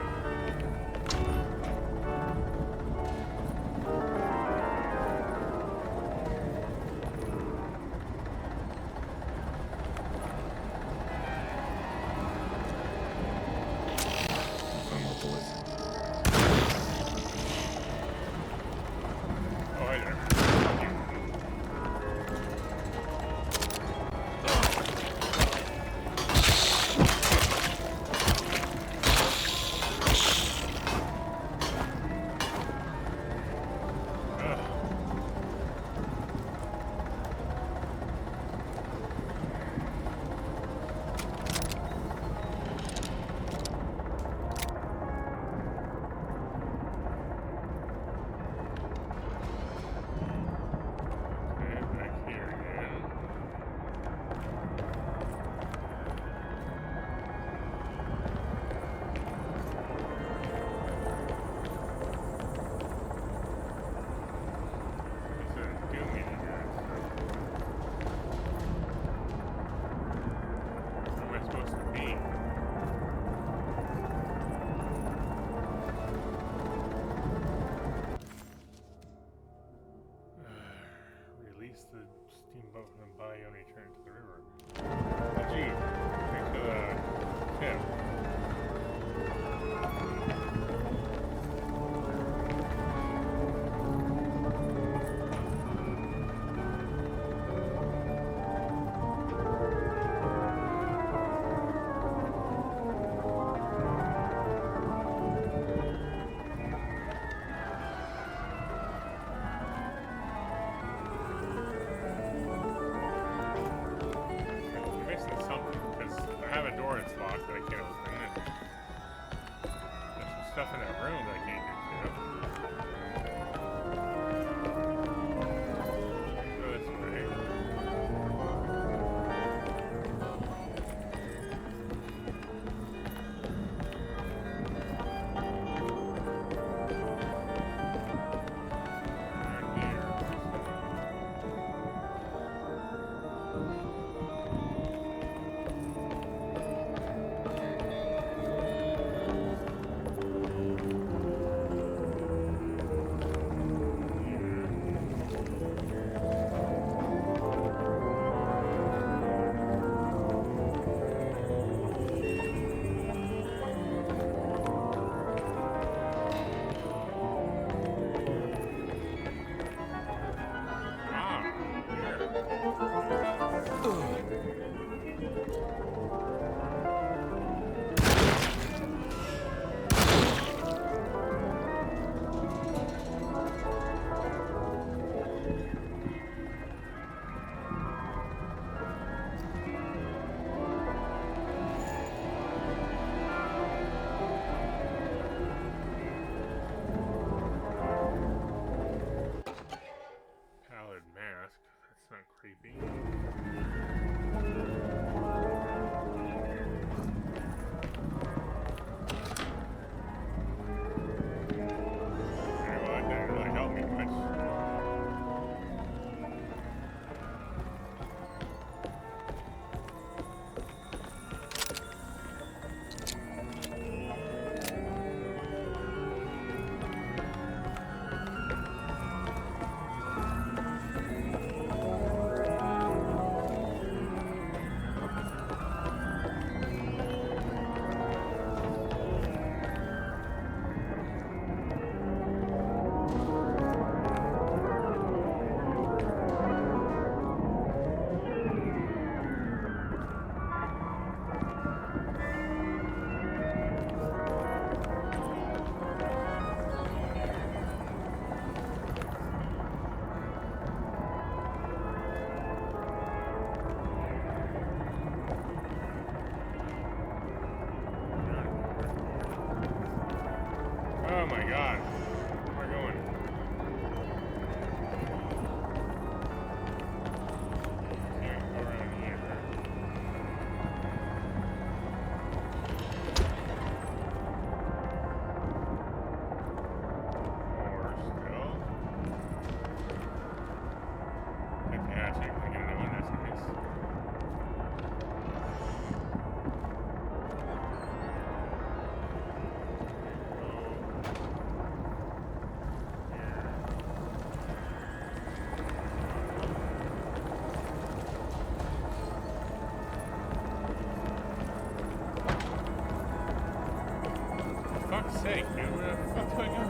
sake, dude. What the fuck's going on?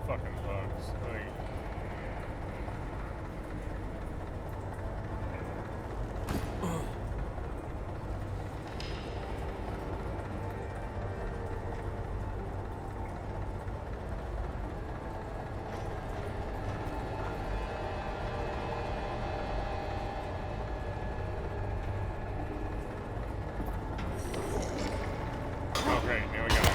Fucking bugs. Like, okay, now we got it.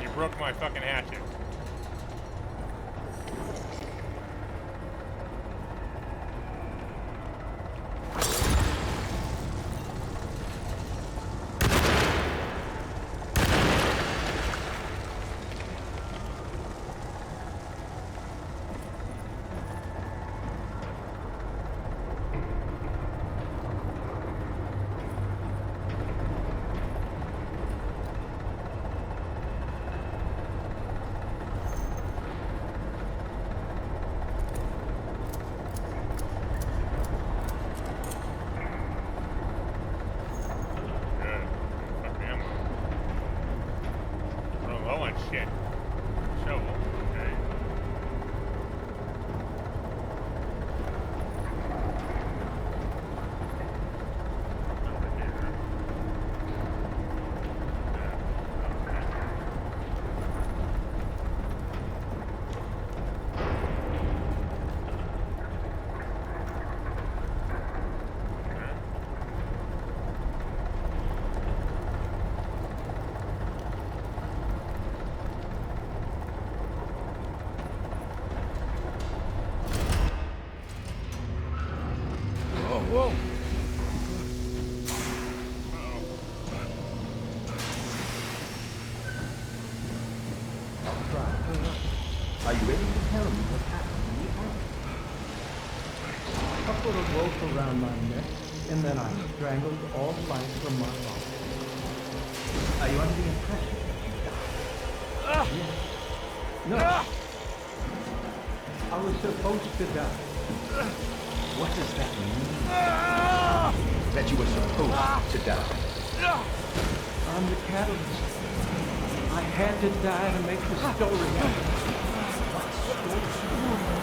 You broke my fucking hatchet. Shit. Shovel. Okay. Over here. Whoa! Are you ready to tell me what happened in the attic? I put a rope around my neck, and then I strangled all life from my body. Are you under the impression that you died? Yes. No. I was supposed to die. What does that mean? That you were supposed to die. I'm the catalyst. I had to die to make the story happen.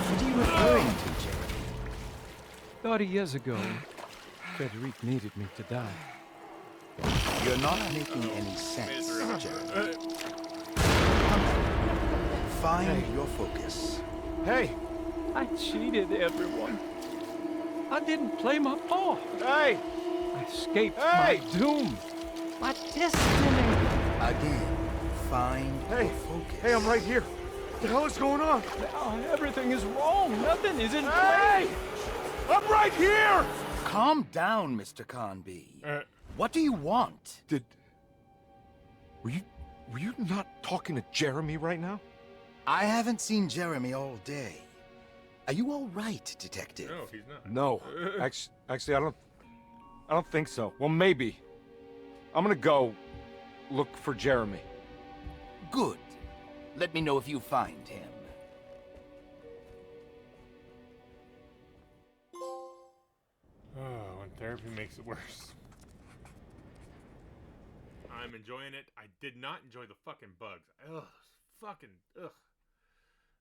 What are you referring to, Jeremy? 30 years ago, Frederic needed me to die. You're not making any sense, Jeremy. Find your focus. Hey! I cheated everyone. I didn't play my part. Hey! I escaped my doom. My destiny. Again, find your focus. Hey, I'm right here. What the hell is going on? Now everything is wrong. Nothing is in Hey! I'm right here! Calm down, Mr. Carnby. What do you want? Were you not talking to Jeremy right now? I haven't seen Jeremy all day. Are you all right, Detective? No, he's not. No. Actually, I don't think so. Well, maybe. I'm gonna go look for Jeremy. Good. Let me know if you find him. Oh, when therapy makes it worse. I'm enjoying it. I did not enjoy the fucking bugs. Ugh. Fucking ugh.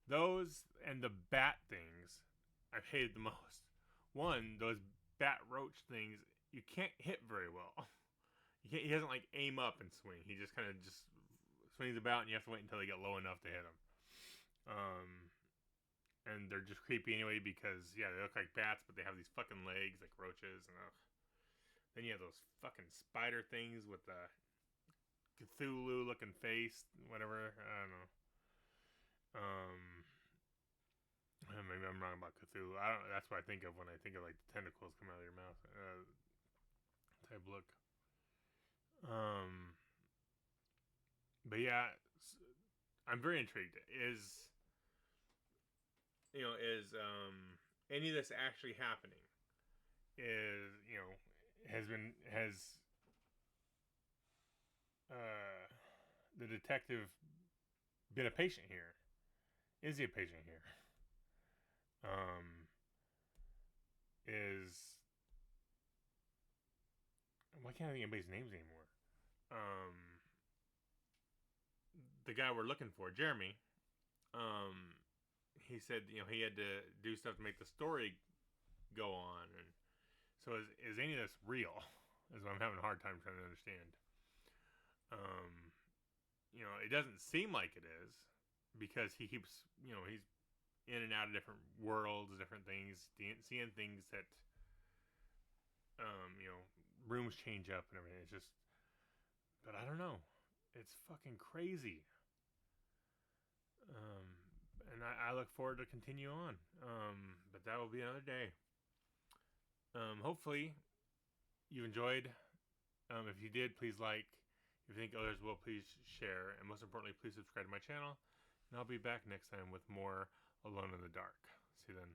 Those and the bat things I've hated the most. One, those bat roach things, you can't hit very well. He doesn't like aim up and swing. He just kind of just swings about and you have to wait until they get low enough to hit him. And they're just creepy anyway because, yeah, they look like bats, but they have these fucking legs like roaches. And then you have those fucking spider things with the Cthulhu looking face, whatever. I don't know. Maybe I'm wrong about Cthulhu. I don't. That's what I think of when I think of like the tentacles coming out of your mouth type look. But yeah, I'm very intrigued. Is any of this actually happening? Has the detective been a patient here? Is he a patient here? Why can't I think of anybody's names anymore? The guy we're looking for, Jeremy, he said, he had to do stuff to make the story go on. And so is any of this real? Is what I'm having a hard time trying to understand. It doesn't seem like it is, because he keeps, he's in and out of different worlds, different things, seeing things that, rooms change up and everything. It's just, but I don't know. It's fucking crazy. And I look forward to continue on. But that will be another day. Hopefully you enjoyed. If you did, please like. If you think others will, please share. And most importantly, please subscribe to my channel. And I'll be back next time with more Alone in the Dark. See you then.